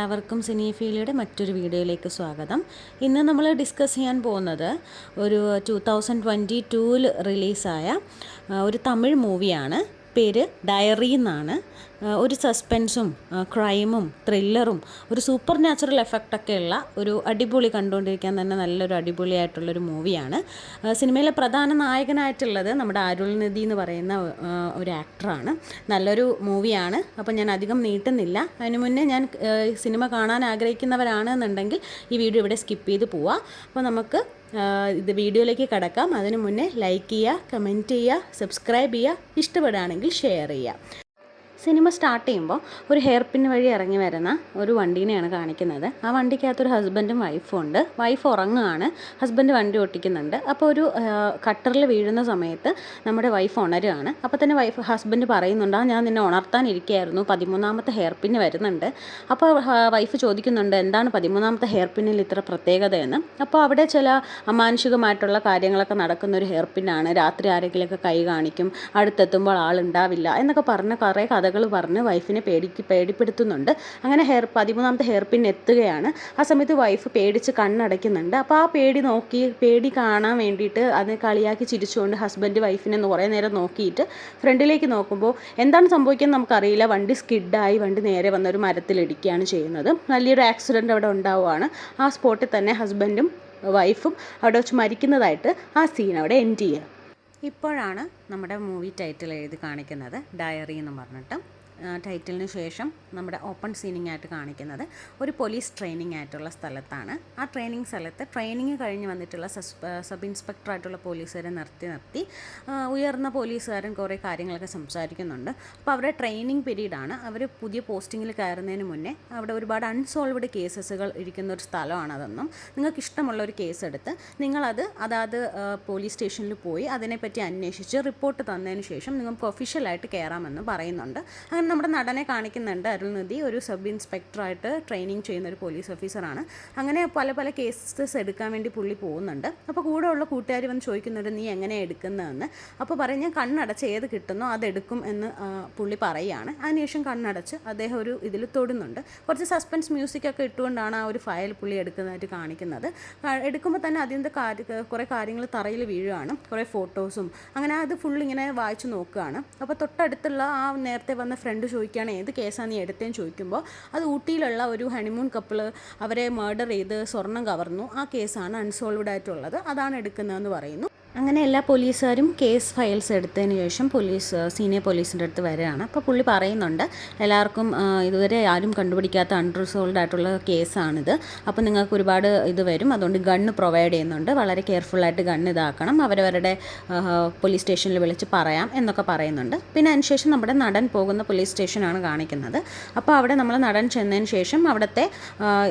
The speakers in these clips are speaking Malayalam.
എല്ലാവർക്കും സിനിഫീലിയുടെ മറ്റൊരു വീഡിയോയിലേക്ക് സ്വാഗതം. ഇന്ന് നമ്മൾ ഡിസ്കസ് ചെയ്യാൻ പോകുന്നത് ഒരു 2022 റിലീസായ ഒരു തമിഴ് മൂവിയാണ്. പേര് ഡയറി എന്നാണ്. ഒരു സസ്പെൻസും ക്രൈമും ത്രില്ലറും ഒരു സൂപ്പർ നാച്ചുറൽ എഫക്റ്റൊക്കെയുള്ള ഒരു അടിപൊളി, കണ്ടുകൊണ്ടിരിക്കാൻ തന്നെ നല്ലൊരു അടിപൊളിയായിട്ടുള്ളൊരു മൂവിയാണ്. സിനിമയിലെ പ്രധാന നായകനായിട്ടുള്ളത് നമ്മുടെ അരുൾനിധി എന്ന് പറയുന്ന ഒരു ആക്ടറാണ്. നല്ലൊരു മൂവിയാണ്. അപ്പോൾ ഞാൻ അധികം നീട്ടുന്നില്ല. അതിന് മുന്നേ ഞാൻ സിനിമ കാണാൻ ആഗ്രഹിക്കുന്നവരാണെന്നുണ്ടെങ്കിൽ ഈ വീഡിയോ ഇവിടെ സ്കിപ്പ് ചെയ്ത് പോവാം. അപ്പോൾ നമുക്ക് ഇത് വീഡിയോയിലേക്ക് കടക്കാം. അതിന് മുന്നേ ലൈക്ക് ചെയ്യുക, കമൻറ്റ് ചെയ്യുക, സബ്സ്ക്രൈബ് ചെയ്യുക, ഇഷ്ടപ്പെടുകയാണെങ്കിൽ ഷെയർ ചെയ്യുക. സിനിമ സ്റ്റാർട്ട് ചെയ്യുമ്പോൾ ഒരു ഹെയർ പിൻ വഴി ഇറങ്ങി വരുന്ന ഒരു വണ്ടീനെയാണ് കാണിക്കുന്നത്. ആ വണ്ടിക്കകത്തൊരു ഹസ്ബൻഡും വൈഫും ഉണ്ട്. വൈഫ് ഉറങ്ങുകയാണ്, ഹസ്ബൻഡ് വണ്ടി ഓട്ടിക്കുന്നുണ്ട്. അപ്പോൾ ഒരു കട്ടറിൽ വീഴുന്ന സമയത്ത് നമ്മുടെ വൈഫ് ഉണരുകയാണ്. അപ്പോൾ തന്നെ ഹസ്ബൻഡ് പറയുന്നുണ്ട്, ഞാൻ നിന്നെ ഉണർത്താനിരിക്കുകയായിരുന്നു, 13ാമത്തെ ഹെയർ പിന്ന് വരുന്നുണ്ട്. അപ്പോൾ വൈഫ് ചോദിക്കുന്നുണ്ട്, എന്താണ് 13ാമത്തെ ഹെയർ പിന്നിൽ ഇത്ര പ്രത്യേകതയെന്ന്. അപ്പോൾ അവിടെ ചില അമാനുഷികമായിട്ടുള്ള കാര്യങ്ങളൊക്കെ നടക്കുന്ന ഒരു ഹെയർ പിന്നാണ്. രാത്രി ആരെങ്കിലുമൊക്കെ കൈ കാണിക്കും, അടുത്തെത്തുമ്പോൾ ആളുണ്ടാവില്ല എന്നൊക്കെ പറഞ്ഞ് കുറേ കഥകൾ പറഞ്ഞ് വൈഫിനെ പേടിപ്പെടുത്തുന്നുണ്ട്. അങ്ങനെ 13ാമത്തെ ഹെയർ പിൻ എത്തുകയാണ്. ആ സമയത്ത് വൈഫ് പേടിച്ച് കണ്ണടയ്ക്കുന്നുണ്ട്. അപ്പോൾ ആ പേടി കാണാൻ വേണ്ടിയിട്ട് അതിനെ കളിയാക്കി ചിരിച്ചുകൊണ്ട് ഹസ്ബൻഡ് വൈഫിനെ കുറേ നേരം നോക്കിയിട്ട് ഫ്രണ്ടിലേക്ക് നോക്കുമ്പോൾ എന്താണ് സംഭവിക്കുന്നത് നമുക്കറിയില്ല. വണ്ടി സ്കിഡായി വണ്ടി നേരെ വന്നൊരു മരത്തിലിടിക്കുകയാണ് ചെയ്യുന്നത്. വലിയൊരു ആക്സിഡൻറ്റ് അവിടെ ഉണ്ടാവുകയാണ്. ആ സ്പോട്ടിൽ തന്നെ ഹസ്ബൻഡും വൈഫും അവിടെ വെച്ച് മരിക്കുന്നതായിട്ട് ആ സീൻ അവിടെ എൻഡ് ചെയ്യുക. ഇപ്പോഴാണ് നമ്മുടെ മൂവി ടൈറ്റിൽ എഴുതി കാണിക്കുന്നത്, ഡയറി എന്ന് പറഞ്ഞിട്ട്. ടൈറ്റിലിന് ശേഷം നമ്മുടെ ഓപ്പൺ സീനിങ് ആയിട്ട് കാണിക്കുന്നത് ഒരു പോലീസ് ട്രെയിനിങ് ആയിട്ടുള്ള സ്ഥലത്താണ്. ആ ട്രെയിനിങ് സ്ഥലത്ത് ട്രെയിനിങ് കഴിഞ്ഞ് വന്നിട്ടുള്ള സബ് ഇൻസ്പെക്ടറായിട്ടുള്ള പോലീസുകാരെ നിർത്തി ഉയർന്ന പോലീസുകാരൻ കുറേ കാര്യങ്ങളൊക്കെ സംസാരിക്കുന്നുണ്ട്. അപ്പോൾ അവരുടെ ട്രെയിനിങ് പീരീഡാണ്. അവർ പുതിയ പോസ്റ്റിങ്ങിൽ കയറുന്നതിന് മുന്നേ അവിടെ ഒരുപാട് അൺസോൾവ്ഡ് കേസസുകൾ ഇരിക്കുന്ന ഒരു സ്ഥലമാണ്. അതൊന്നും നിങ്ങൾക്ക് ഇഷ്ടമുള്ള ഒരു കേസ് എടുത്ത് നിങ്ങളത് അതാത് പോലീസ് സ്റ്റേഷനിൽ പോയി അതിനെപ്പറ്റി അന്വേഷിച്ച് റിപ്പോർട്ട് തന്നതിന് ശേഷം നിങ്ങൾക്ക് ഒഫീഷ്യലായിട്ട് കയറാമെന്ന് പറയുന്നുണ്ട്. അങ്ങനെ നമ്മുടെ നടനെ കാണിക്കുന്നുണ്ട്. അരുൾനിധി ഒരു സബ് ഇൻസ്പെക്ടറായിട്ട് ട്രെയിനിങ് ചെയ്യുന്ന ഒരു പോലീസ് ഓഫീസറാണ്. അങ്ങനെ പല കേസസ് എടുക്കാൻ വേണ്ടി പുള്ളി പോകുന്നുണ്ട്. അപ്പോൾ കൂടെ ഉള്ള കൂട്ടുകാർ വന്ന് ചോദിക്കുന്നുണ്ട്, നീ എങ്ങനെയാണ് എടുക്കുന്നതെന്ന്. അപ്പോൾ പറഞ്ഞ് കണ്ണടച്ച് ഏത് കിട്ടുന്നോ അതെടുക്കും എന്ന് പുള്ളി പറയുകയാണ്. അതിനുശേഷം കണ്ണടച്ച് അദ്ദേഹം ഒരു ഇതിൽ തൊടുന്നുണ്ട്. കുറച്ച് സസ്പെൻസ് മ്യൂസിക്കൊക്കെ ഇട്ടുകൊണ്ടാണ് ആ ഒരു ഫയൽ പുള്ളി എടുക്കുന്നതായിട്ട് കാണിക്കുന്നത്. എടുക്കുമ്പോൾ തന്നെ അതിൻ്റെ കുറേ കാര്യങ്ങൾ തറയിൽ വീഴുകയാണ്. കുറേ ഫോട്ടോസും അങ്ങനെ അത് ഫുള്ളിങ്ങനെ വായിച്ച് നോക്കുകയാണ്. അപ്പോൾ തൊട്ടടുത്തുള്ള ആ നേരത്തെ വന്ന ഫ്രണ്ട് ചോദിക്കുകയാണ്, ഏത് കേസാണ് നീ എടുത്തതെന്ന് ചോദിക്കുമ്പോൾ അത് ഊട്ടിയിലുള്ള ഒരു ഹണിമൂൺ കപ്പിൾ അവരെ മർഡർ ചെയ്ത് സ്വർണം കവർന്നു, ആ കേസാണ് അൺസോൾവ്ഡ് ആയിട്ടുള്ളത്, അതാണ് എടുക്കുന്നതെന്ന് പറയുന്നു. അങ്ങനെ എല്ലാ പോലീസുകാരും കേസ് ഫയൽസ് എടുത്തതിന് ശേഷം സീനിയർ പോലീസിൻ്റെ അടുത്ത് വരികയാണ്. അപ്പോൾ പുള്ളി പറയുന്നുണ്ട്, എല്ലാവർക്കും ഇതുവരെ ആരും കണ്ടുപിടിക്കാത്ത അൺറിസോൾവ്ഡ് ആയിട്ടുള്ള കേസാണിത്. അപ്പോൾ നിങ്ങൾക്ക് ഒരുപാട് ഇത് വരും, അതുകൊണ്ട് ഗണ്ണ് പ്രൊവൈഡ് ചെയ്യുന്നുണ്ട്, വളരെ കെയർഫുള്ളായിട്ട് ഗണ്ണ് ഇതാക്കണം, അവരവരുടെ പോലീസ് സ്റ്റേഷനിൽ വിളിച്ച് പറയാം എന്നൊക്കെ പറയുന്നുണ്ട്. പിന്നെ അതിനുശേഷം നമ്മുടെ നടൻ പോകുന്ന പോലീസ് സ്റ്റേഷനാണ് കാണിക്കുന്നത്. അപ്പോൾ അവിടെ നമ്മൾ നടൻ ചെന്നതിന് ശേഷം അവിടുത്തെ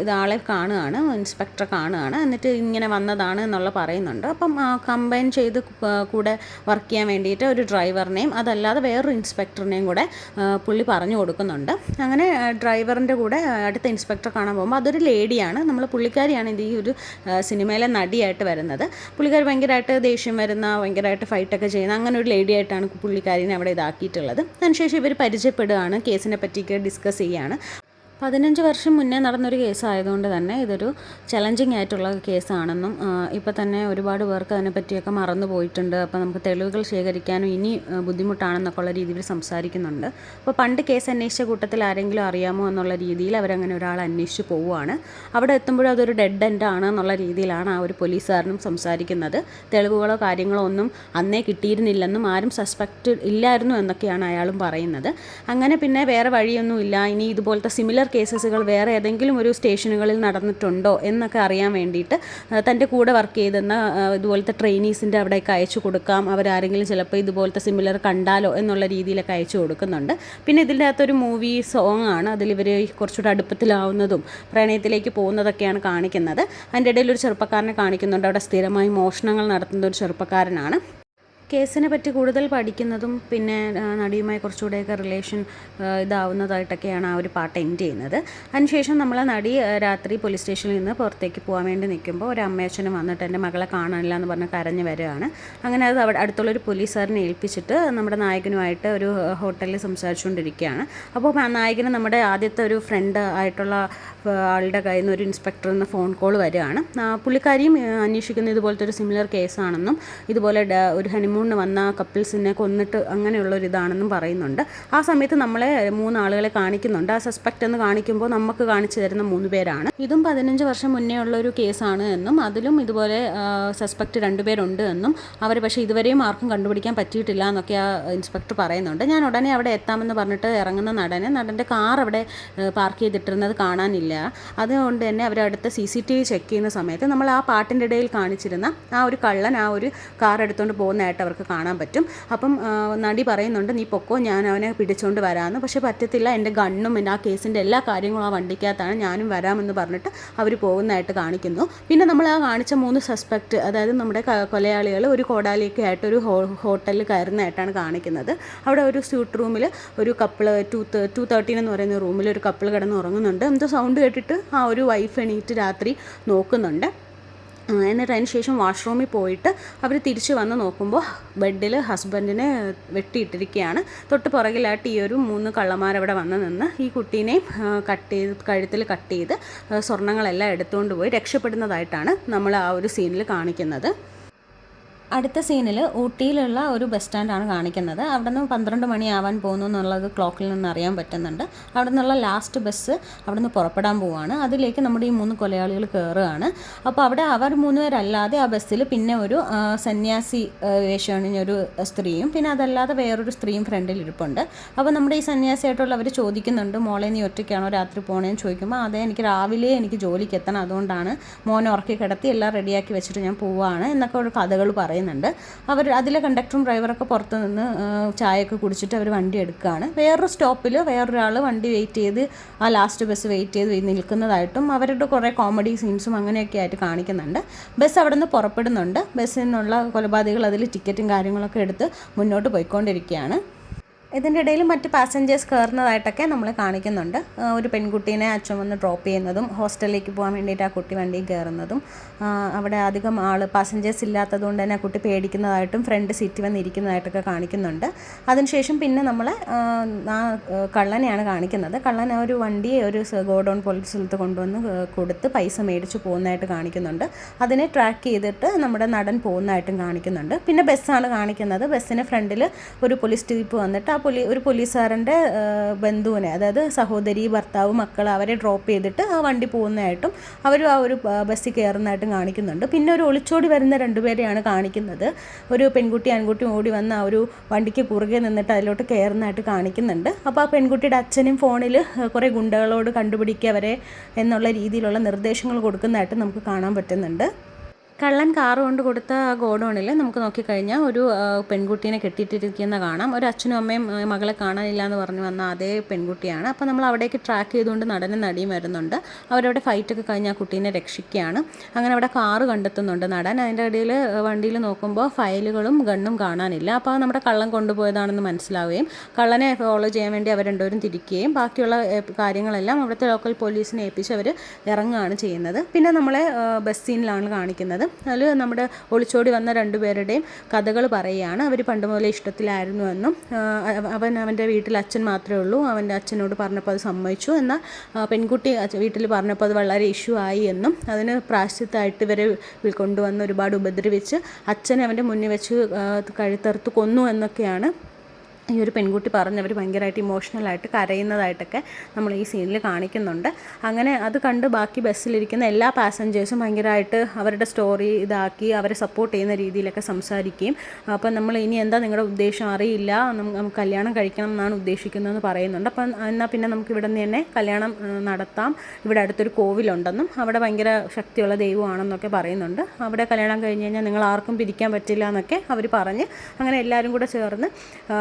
ഇതാളെ കാണുകയാണ്, ഇൻസ്പെക്ടറെ കാണുകയാണ്. എന്നിട്ട് ഇങ്ങനെ വന്നതാണ് എന്നുള്ള പറയുന്നുണ്ട്. അപ്പം കമ്പൈൻ ചെയ്ത് കൂടെ വർക്ക് ചെയ്യാൻ വേണ്ടിയിട്ട് ഒരു ഡ്രൈവറിനെയും അതല്ലാതെ വേറൊരു ഇൻസ്പെക്ടറിനെയും കൂടെ പുള്ളി പറഞ്ഞു കൊടുക്കുന്നുണ്ട്. അങ്ങനെ ഡ്രൈവറിൻ്റെ കൂടെ അടുത്ത ഇൻസ്പെക്ടറെ കാണാൻ പോകുമ്പോൾ അതൊരു ലേഡിയാണ്. നമ്മൾ പുള്ളിക്കാരിയാണ് ഇത് ഈ ഒരു സിനിമയിലെ നടിയായിട്ട് വരുന്നത്. പുള്ളിക്കാരി ഭയങ്കരമായിട്ട് ദേഷ്യം വരുന്ന, ഭയങ്കരമായിട്ട് ഫൈറ്റൊക്കെ ചെയ്യുന്ന അങ്ങനെ ഒരു ലേഡിയായിട്ടാണ് പുള്ളിക്കാരിനെ അവിടെ ഇതാക്കിയിട്ടുള്ളത്. അതിനുശേഷം ഇവർ പരിചയപ്പെടുകയാണ്, കേസിനെ പറ്റിയൊക്കെ ഡിസ്കസ് ചെയ്യുകയാണ്. 15 വർഷം മുന്നേ നടന്നൊരു കേസായതുകൊണ്ട് തന്നെ ഇതൊരു ചലഞ്ചിങ് ആയിട്ടുള്ള കേസാണെന്നും ഇപ്പോൾ തന്നെ ഒരുപാട് പേർക്ക് അതിനെപ്പറ്റിയൊക്കെ മറന്നു പോയിട്ടുണ്ട്. അപ്പോൾ നമുക്ക് തെളിവുകൾ ശേഖരിക്കാനും ഇനി ബുദ്ധിമുട്ടാണെന്നൊക്കെ ഉള്ള രീതിയിൽ സംസാരിക്കുന്നുണ്ട്. അപ്പോൾ പണ്ട് കേസ് അന്വേഷിച്ച കൂട്ടത്തിൽ ആരെങ്കിലും അറിയാമോ എന്നുള്ള രീതിയിൽ അവരങ്ങനെ ഒരാൾ അന്വേഷിച്ച് പോവുകയാണ്. അവിടെ എത്തുമ്പോഴും അതൊരു ഡെഡ് എൻഡ് ആണ് എന്നുള്ള രീതിയിലാണ് ആ ഒരു പോലീസുകാരനും സംസാരിക്കുന്നത്. തെളിവുകളോ കാര്യങ്ങളോ ഒന്നും അന്നേ കിട്ടിയിരുന്നില്ലെന്നും ആരും സസ്പെക്റ്റ് ഇല്ലായിരുന്നു എന്നൊക്കെയാണ് അയാളും പറയുന്നത്. അങ്ങനെ പിന്നെ വേറെ വഴിയൊന്നുമില്ല, ഇനി ഇതുപോലത്തെ സിമിലർ കേസസുകൾ വേറെ ഏതെങ്കിലും ഒരു സ്റ്റേഷനുകളിൽ നടന്നിട്ടുണ്ടോ എന്നൊക്കെ അറിയാൻ വേണ്ടിയിട്ട് തൻ്റെ കൂടെ വർക്ക് ചെയ്തെന്ന ഇതുപോലത്തെ ട്രെയിനീസിൻ്റെ അവിടേക്ക് അയച്ചു കൊടുക്കാം, അവരാരെങ്കിലും ചിലപ്പോൾ ഇതുപോലത്തെ സിമിലർ കണ്ടാലോ എന്നുള്ള രീതിയിലൊക്കെ അയച്ചു കൊടുക്കുന്നുണ്ട്. പിന്നെ ഇതിൻ്റെ അകത്തൊരു മൂവി സോങ് ആണ്, അതിലിവർ കുറച്ചുകൂടെ അടുപ്പത്തിലാവുന്നതും പ്രണയത്തിലേക്ക് പോകുന്നതൊക്കെയാണ് കാണിക്കുന്നത്. അതിൻ്റെ ഇടയിൽ ഒരു ചെറുപ്പക്കാരനെ കാണിക്കുന്നുണ്ട്. അവിടെ സ്ഥിരമായി മോഷണങ്ങൾ നടത്തുന്ന ഒരു ചെറുപ്പക്കാരനാണ്. കേസിനെ പറ്റി കൂടുതൽ പഠിക്കുന്നതും പിന്നെ നടിയുമായി കുറച്ചുകൂടെയൊക്കെ റിലേഷൻ ഇതാവുന്നതായിട്ടൊക്കെയാണ് ആ ഒരു പാട്ട് എൻഡ് ചെയ്യുന്നത്. അതിനുശേഷം നമ്മളെ നടി രാത്രി പോലീസ് സ്റ്റേഷനിൽ നിന്ന് പുറത്തേക്ക് പോകാൻ വേണ്ടി നിൽക്കുമ്പോൾ ഒരു അമ്മയച്ഛനും വന്നിട്ട് എൻ്റെ മകളെ കാണാനില്ല എന്ന് പറഞ്ഞ് കരഞ്ഞ് വരികയാണ്. അങ്ങനെ അത് അവിടെ അടുത്തുള്ളൊരു പോലീസുകാരനെ ഏൽപ്പിച്ചിട്ട് നമ്മുടെ നായകനുമായിട്ട് ഒരു ഹോട്ടലിൽ സംസാരിച്ചുകൊണ്ടിരിക്കുകയാണ്. അപ്പോൾ നായകന് നമ്മുടെ ആദ്യത്തെ ഒരു ഫ്രണ്ട് ആയിട്ടുള്ള ആളുടെ കയ്യിൽ നിന്ന് ഒരു ഇൻസ്പെക്ടറിൽ നിന്ന് ഫോൺ കോൾ വരികയാണ്. പുള്ളിക്കാരിയും അന്വേഷിക്കുന്ന ഇതുപോലത്തെ ഒരു സിമിലർ കേസാണെന്നും ഇതുപോലെ ഒരു ഹണിമൂണിന് വന്ന കപ്പിൾസിനെ കൊന്നിട്ട് അങ്ങനെയുള്ളൊരിതാണെന്നും പറയുന്നുണ്ട്. ആ സമയത്ത് നമ്മളെ 3 ആളുകളെ കാണിക്കുന്നുണ്ട്. ആ സസ്പെക്റ്റ് എന്ന് കാണിക്കുമ്പോൾ നമുക്ക് കാണിച്ചു തരുന്ന 3 പേരാണ്. ഇതും 15 വർഷം മുന്നേ ഉള്ളൊരു കേസാണ് എന്നും അതിലും ഇതുപോലെ സസ്പെക്റ്റ് 2 പേരുണ്ട് എന്നും അവർ പക്ഷേ ഇതുവരെയും ആർക്കും കണ്ടുപിടിക്കാൻ പറ്റിയിട്ടില്ല എന്നൊക്കെ ആ ഇൻസ്പെക്ടർ പറയുന്നുണ്ട്. ഞാൻ ഉടനെ അവിടെ എത്താമെന്ന് പറഞ്ഞിട്ട് ഇറങ്ങുന്ന നടൻ്റെ കാർ അവിടെ പാർക്ക് ചെയ്തിട്ടിരുന്നത് കാണാനില്ല. അതുകൊണ്ട് തന്നെ അവരടുത്ത് CCTV ചെക്ക് ചെയ്യുന്ന സമയത്ത് നമ്മൾ ആ പാട്ടിൻ്റെ ഇടയിൽ കാണിച്ചിരുന്ന ആ ഒരു കള്ളൻ ആ ഒരു കാർ എടുത്തുകൊണ്ട് പോകുന്നതായിട്ട് അവർക്ക് കാണാൻ പറ്റും. അപ്പം നടി പറയുന്നുണ്ട്, നീ പൊക്കോ, ഞാൻ അവനെ പിടിച്ചുകൊണ്ട് വരാമെന്ന്. പക്ഷേ പറ്റത്തില്ല, എൻ്റെ ഗണ്ണും എൻ്റെ ആ കേസിൻ്റെ എല്ലാ കാര്യങ്ങളും ആ വണ്ടിക്കകത്താണ്, ഞാനും വരാമെന്ന് പറഞ്ഞിട്ട് അവർ പോകുന്നതായിട്ട് കാണിക്കുന്നു. പിന്നെ നമ്മൾ ആ കാണിച്ച 3 സസ്പെക്റ്റ്, അതായത് നമ്മുടെ കൊലയാളികൾ ഒരു കോടാലിയൊക്കെ ആയിട്ട് ഒരു ഹോട്ടലിൽ കയറുന്നതായിട്ടാണ് കാണിക്കുന്നത്. അവിടെ ഒരു സ്യൂട്ട് റൂമിൽ ഒരു കപ്പിൾ 213 എന്ന് പറയുന്ന റൂമിൽ ഒരു കപ്പിൾ കിടന്ന് ഉറങ്ങുന്നുണ്ട്. എന്തോ സൗണ്ട് കേട്ടിട്ട് ആ ഒരു വൈഫ് എണീറ്റ് രാത്രി നോക്കുന്നുണ്ട്. എന്നിട്ട് അതിന് ശേഷം വാഷ്റൂമിൽ പോയിട്ട് അവർ തിരിച്ച് വന്ന് നോക്കുമ്പോൾ ബെഡിൽ ഹസ്ബൻഡിനെ വെട്ടിയിട്ടിരിക്കുകയാണ്. തൊട്ട് പുറകിലായിട്ട് ഈ ഒരു 3 കള്ളന്മാരവിടെ വന്ന് നിന്ന് ഈ കുട്ടീനെയും കഴുത്തിൽ കട്ട് ചെയ്ത് സ്വർണ്ണങ്ങളെല്ലാം എടുത്തുകൊണ്ട് പോയി രക്ഷപ്പെടുന്നതായിട്ടാണ് നമ്മൾ ആ ഒരു സീനിൽ കാണിക്കുന്നത്. അടുത്ത സീനിൽ ഊട്ടിയിലുള്ള ഒരു ബസ് സ്റ്റാൻഡാണ് കാണിക്കുന്നത്. അവിടെ നിന്ന് 12 മണിയാവാൻ പോകുന്നു എന്നുള്ളത് ക്ലോക്കിൽ നിന്ന് അറിയാൻ പറ്റുന്നുണ്ട്. അവിടെ നിന്നുള്ള ലാസ്റ്റ് ബസ് അവിടെ നിന്ന് പുറപ്പെടാൻ പോവുകയാണ്. അതിലേക്ക് നമ്മുടെ ഈ 3 കൊലയാളികൾ കയറുകയാണ്. അപ്പോൾ അവിടെ അവർ 3 പേരല്ലാതെ ആ ബസ്സിൽ പിന്നെ ഒരു സന്യാസി വേഷമണിഞ്ഞൊരു സ്ത്രീയും പിന്നെ അതല്ലാതെ വേറൊരു സ്ത്രീയും ഫ്രണ്ടിൽ ഇരിപ്പുണ്ട്. അപ്പോൾ നമ്മുടെ ഈ സന്യാസിയായിട്ടുള്ളവർ ചോദിക്കുന്നുണ്ട്, മോളെ നീ ഒറ്റയ്ക്കാണോ രാത്രി പോകണേന്ന് ചോദിക്കുമ്പോൾ അതെ, എനിക്ക് രാവിലെ എനിക്ക് ജോലിക്ക് എത്തണം, അതുകൊണ്ടാണ് മോനെ ഉറക്കി കിടത്തി എല്ലാം റെഡിയാക്കി വെച്ചിട്ട് ഞാൻ പോവുകയാണ് എന്നൊക്കെ ഒരു കഥകൾ പറയുന്നുണ്ട്. അവർ അതിലെ കണ്ടക്ടറും ഡ്രൈവറൊക്കെ പുറത്ത് നിന്ന് ചായയൊക്കെ കുടിച്ചിട്ട് അവർ വണ്ടി എടുക്കുകയാണ്. വേറൊരു സ്റ്റോപ്പിൽ വേറൊരാൾ വണ്ടി വെയിറ്റ് ചെയ്ത് ആ ലാസ്റ്റ് ബസ് വെയിറ്റ് ചെയ്ത് നിൽക്കുന്നതായിട്ടും അവരുടെ കുറേ കോമഡി സീൻസും അങ്ങനെയൊക്കെ ആയിട്ട് കാണിക്കുന്നുണ്ട്. ബസ് അവിടെ നിന്ന് പുറപ്പെടുന്നുണ്ട്. ബസ്സിൽ നിന്നുള്ള കൊലപാതകൾ അതിൽ ടിക്കറ്റും കാര്യങ്ങളൊക്കെ എടുത്ത് മുന്നോട്ട് പോയിക്കൊണ്ടിരിക്കുകയാണ്. ഇതിൻ്റെ ഇടയിൽ മറ്റ് പാസഞ്ചേഴ്സ് കയറുന്നതായിട്ടൊക്കെ നമ്മൾ കാണിക്കുന്നുണ്ട്. ഒരു പെൺകുട്ടീനെ അച്ഛൻ വന്ന് ഡ്രോപ്പ് ചെയ്യുന്നതും ഹോസ്റ്റലിലേക്ക് പോകാൻ വേണ്ടിയിട്ട് ആ കുട്ടി വണ്ടിയിൽ കയറുന്നതും അവിടെ അധികം പാസഞ്ചേഴ്സ് ഇല്ലാത്തത് കൊണ്ട് തന്നെ ആ കുട്ടി പേടിക്കുന്നതായിട്ടും ഫ്രണ്ട് സീറ്റ് വന്നിരിക്കുന്നതായിട്ടൊക്കെ കാണിക്കുന്നുണ്ട്. അതിനുശേഷം പിന്നെ നമ്മൾ ആ കള്ളനെയാണ് കാണിക്കുന്നത്. കള്ളൻ ആ ഒരു വണ്ടിയെ ഒരു ഗോഡൗൺ പോലീസ് സ്ഥലത്ത് കൊണ്ടുവന്ന് കൊടുത്ത് പൈസ മേടിച്ച് പോകുന്നതായിട്ട് കാണിക്കുന്നുണ്ട്. അതിനെ ട്രാക്ക് ചെയ്തിട്ട് നമ്മുടെ നടൻ പോകുന്നതായിട്ടും കാണിക്കുന്നുണ്ട്. പിന്നെ ബസ്സാണ് കാണിക്കുന്നത്. ബസ്സിന് ഫ്രണ്ടിൽ ഒരു പോലീസ് ജീപ്പ് വന്നിട്ട് ഒരു പോലീസുകാരൻ്റെ ബന്ധുവിനെ, അതായത് സഹോദരി, ഭർത്താവ്, മക്കൾ അവരെ ഡ്രോപ്പ് ചെയ്തിട്ട് ആ വണ്ടി പോകുന്നതായിട്ടും അവർ ആ ഒരു ബസ്സിൽ കയറുന്നതായിട്ടും കാണിക്കുന്നുണ്ട്. പിന്നെ ഒരു ഒളിച്ചോടി വരുന്ന 2 പേരെയാണ് കാണിക്കുന്നത്. ഒരു പെൺകുട്ടി ആൺകുട്ടി ഓടി വന്ന് ആ ഒരു വണ്ടിക്ക് പുറകെ നിന്നിട്ട് അതിലോട്ട് കയറുന്നതായിട്ട് കാണിക്കുന്നുണ്ട്. അപ്പോൾ ആ പെൺകുട്ടിയുടെ അച്ഛനും ഫോണിൽ കുറേ ഗുണ്ടകളോട് കണ്ടുപിടിക്കുക അവരെ എന്നുള്ള രീതിയിലുള്ള നിർദ്ദേശങ്ങൾ കൊടുക്കുന്നതായിട്ട് നമുക്ക് കാണാൻ പറ്റുന്നുണ്ട്. കള്ളൻ കാറ് കൊണ്ട് കൊടുത്ത ഗോഡൗണിൽ നമുക്ക് നോക്കിക്കഴിഞ്ഞാൽ ഒരു പെൺകുട്ടീനെ കെട്ടിയിട്ടിരിക്കുന്ന കാണാം. ഒരു അച്ഛനും അമ്മയും മകളെ കാണാനില്ല എന്ന് പറഞ്ഞു വന്ന അതേ പെൺകുട്ടിയാണ്. അപ്പോൾ നമ്മൾ അവിടേക്ക് ട്രാക്ക് ചെയ്തുകൊണ്ട് നടനും നടിയും വരുന്നുണ്ട്. അവരവിടെ ഫൈറ്റൊക്കെ കഴിഞ്ഞ് ആ കുട്ടീനെ രക്ഷിക്കുകയാണ്. അങ്ങനെ അവിടെ കാറ് കണ്ടെത്തുന്നുണ്ട് നടൻ. അതിൻ്റെ ഇടയിൽ വണ്ടിയിൽ നോക്കുമ്പോൾ ഫയലുകളും ഗണ്ണും കാണാനില്ല. അപ്പോൾ നമ്മുടെ കള്ളൻ കൊണ്ടുപോയതാണെന്ന് മനസ്സിലാവുകയും കള്ളനെ ഫോളോ ചെയ്യാൻ വേണ്ടി അവർ രണ്ടുപേരും തിരിക്കുകയും ബാക്കിയുള്ള കാര്യങ്ങളെല്ലാം അവിടുത്തെ ലോക്കൽ പോലീസിനെ ഏൽപ്പിച്ച് അവർ ഇറങ്ങുകയാണ് ചെയ്യുന്നത്. പിന്നെ നമ്മളെ ബസ് സീനിലാണ് കാണിക്കുന്നത്. അതിൽ നമ്മുടെ ഒളിച്ചോടി വന്ന 2 പേരുടെയും കഥകൾ പറയുകയാണ്. അവർ പണ്ട് മുതലേ ഇഷ്ടത്തിലായിരുന്നുവെന്നും അവൻ്റെ വീട്ടിൽ അച്ഛൻ മാത്രമേ ഉള്ളൂ, അവൻ്റെ അച്ഛനോട് പറഞ്ഞപ്പോൾ അത് സമ്മതിച്ചു, എന്നാൽ പെൺകുട്ടി വീട്ടിൽ പറഞ്ഞപ്പോൾ അത് വളരെ ഇഷ്യൂ ആയി എന്നും അതിന് പ്രായശ്ചിത്തമായിട്ട് ഇവരെ കൊണ്ടുവന്ന് ഒരുപാട് ഉപദ്രവിച്ച് അച്ഛനെ അവൻ്റെ മുന്നിൽ വെച്ച് കഴുത്തറുത്ത് കൊന്നു എന്നൊക്കെയാണ് ഈ ഒരു പെൺകുട്ടി പറഞ്ഞവർ ഭയങ്കരമായിട്ട് ഇമോഷണലായിട്ട് കരയുന്നതായിട്ടൊക്കെ നമ്മൾ ഈ സീനിൽ കാണിക്കുന്നുണ്ട്. അങ്ങനെ അത് കണ്ട് ബാക്കി ബസ്സിലിരിക്കുന്ന എല്ലാ പാസഞ്ചേഴ്സും ഭയങ്കരമായിട്ട് അവരുടെ സ്റ്റോറി ഇതാക്കി അവരെ സപ്പോർട്ട് ചെയ്യുന്ന രീതിയിലൊക്കെ സംസാരിക്കുകയും അപ്പം നമ്മൾ ഇനി എന്താ നിങ്ങളുടെ ഉദ്ദേശം അറിയില്ല, നമുക്ക് കല്യാണം കഴിക്കണം എന്നാണ് ഉദ്ദേശിക്കുന്നതെന്ന് പറയുന്നുണ്ട്. അപ്പം എന്നാൽ പിന്നെ നമുക്ക് ഇവിടെ നിന്ന് തന്നെ കല്യാണം നടത്താം, ഇവിടെ അടുത്തൊരു കോവിലുണ്ടെന്നും അവിടെ ഭയങ്കര ശക്തിയുള്ള ദൈവമാണെന്നൊക്കെ പറയുന്നുണ്ട്. അവിടെ കല്യാണം കഴിഞ്ഞ് കഴിഞ്ഞാൽ നിങ്ങൾ ആർക്കും പിരിക്കാൻ പറ്റില്ല എന്നൊക്കെ അവർ പറഞ്ഞ് അങ്ങനെ എല്ലാവരും കൂടെ ചേർന്ന്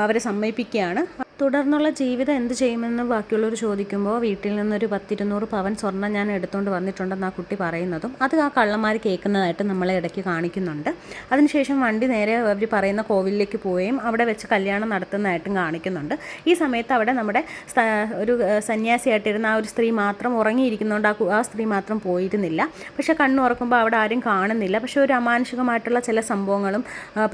അവരെ സമ്മതിപ്പിക്കുകയാണ്. തുടർന്നുള്ള ജീവിതം എന്ത് ചെയ്യുമെന്ന് ബാക്കിയുള്ളവർ ചോദിക്കുമ്പോൾ വീട്ടിൽ നിന്നൊരു 10-200 പവൻ സ്വർണ്ണം ഞാൻ എടുത്തുകൊണ്ട് വന്നിട്ടുണ്ടെന്ന് ആ കുട്ടി പറയുന്നതും അത് ആ കള്ളന്മാർ കേൾക്കുന്നതായിട്ട് നമ്മളെ ഇടയ്ക്ക് കാണിക്കുന്നുണ്ട്. അതിനുശേഷം വണ്ടി നേരെ അവർ പറയുന്ന കോവിലിലേക്ക് പോവുകയും അവിടെ വെച്ച് കല്യാണം നടത്തുന്നതായിട്ടും കാണിക്കുന്നുണ്ട്. ഈ സമയത്ത് അവിടെ നമ്മുടെ ഒരു സന്യാസിയായിട്ടിരുന്ന ആ ഒരു സ്ത്രീ മാത്രം ഉറങ്ങിയിരിക്കുന്നതുകൊണ്ട് ആ സ്ത്രീ മാത്രം പോയിരുന്നില്ല. പക്ഷേ കണ്ണു തുറക്കുമ്പോൾ അവിടെ ആരും കാണുന്നില്ല. പക്ഷേ ഒരു അമാനുഷികമായിട്ടുള്ള ചില സംഭവങ്ങളും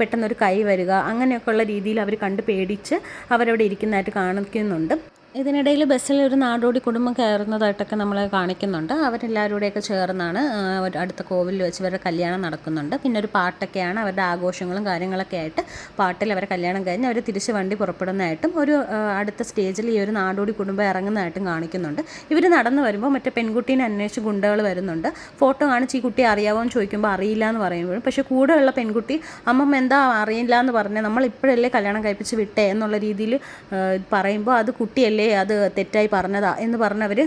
പെട്ടെന്നൊരു കൈ വരിക അങ്ങനെയൊക്കെയുള്ള രീതിയിൽ അവർ കണ്ട് പേടിച്ച് അവരവിടെ ഇരിക്കുന്നതായിട്ട് കാണിക്കുന്നുണ്ട്. ഇതിനിടയിൽ ബസ്സിൽ ഒരു നാടോടി കുടുംബം കയറുന്നതായിട്ടൊക്കെ നമ്മളെ കാണിക്കുന്നുണ്ട്. അവരെല്ലാവരുടെയൊക്കെ ചേർന്നാണ് അടുത്ത കോവിലിൽ വെച്ച് ഇവരുടെ കല്യാണം നടക്കുന്നുണ്ട്. പിന്നെ ഒരു പാട്ടൊക്കെയാണ്, അവരുടെ ആഘോഷങ്ങളും കാര്യങ്ങളൊക്കെ ആയിട്ട് പാട്ടിൽ അവരെ കല്യാണം കഴിഞ്ഞ് അവർ തിരിച്ച് വണ്ടി പുറപ്പെടുന്നതായിട്ടും ഒരു അടുത്ത സ്റ്റേജിൽ ഈ ഒരു നാടോടി കുടുംബം ഇറങ്ങുന്നതായിട്ടും കാണിക്കുന്നുണ്ട്. ഇവർ നടന്നു വരുമ്പോൾ മറ്റേ പെൺകുട്ടീനെ അന്വേഷിച്ച് ഗുണ്ടകൾ വരുന്നുണ്ട്. ഫോട്ടോ കാണിച്ച് ഈ കുട്ടി അറിയാമോ എന്ന് ചോദിക്കുമ്പോൾ അറിയില്ല എന്ന് പറയുമ്പോഴും പക്ഷേ കൂടെയുള്ള പെൺകുട്ടി അമ്മമ്മ എന്താ അറിയില്ല എന്ന് പറഞ്ഞാൽ നമ്മൾ ഇപ്പോഴല്ലേ കല്യാണം കഴിപ്പിച്ച് വിട്ടേ എന്നുള്ള രീതിയിൽ പറയുമ്പോൾ അത് കുട്ടിയല്ലേ അത് തെറ്റായി പറഞ്ഞതാ എന്ന് പറഞ്ഞവർ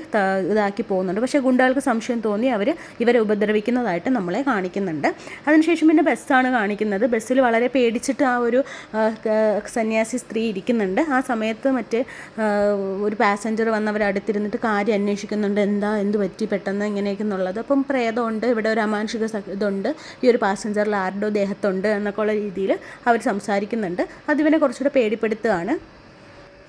ഇതാക്കി പോകുന്നുണ്ട്. പക്ഷേ ഗുണ്ടകൾക്ക് സംശയം തോന്നി അവർ ഇവരെ ഉപദ്രവിക്കുന്നതായിട്ട് നമ്മളെ കാണിക്കുന്നുണ്ട്. അതിനുശേഷം പിന്നെ ബസ്സാണ് കാണിക്കുന്നത്. ബസ്സിൽ വളരെ പേടിച്ചിട്ട് ആ ഒരു സന്യാസി സ്ത്രീ ഇരിക്കുന്നുണ്ട്. ആ സമയത്ത് മറ്റേ ഒരു പാസഞ്ചർ വന്ന് അവർ അടുത്തിരുന്നിട്ട് കാര്യം അന്വേഷിക്കുന്നുണ്ട്, എന്ത് പറ്റി പെട്ടെന്ന് ഇങ്ങനെയൊക്കെ എന്നുള്ളത്. അപ്പം പ്രേതമുണ്ട്, ഇവിടെ ഒരു അമാനുഷിക ഇതുണ്ട്, ഈ ഒരു പാസഞ്ചറിൽ ആരുടെയോ ദേഹത്തുണ്ട് എന്നൊക്കെ ഉള്ള രീതിയിൽ അവർ സംസാരിക്കുന്നുണ്ട്. അതിവനെ കുറച്ചുകൂടെ പേടിപ്പെടുത്തുകയാണ്.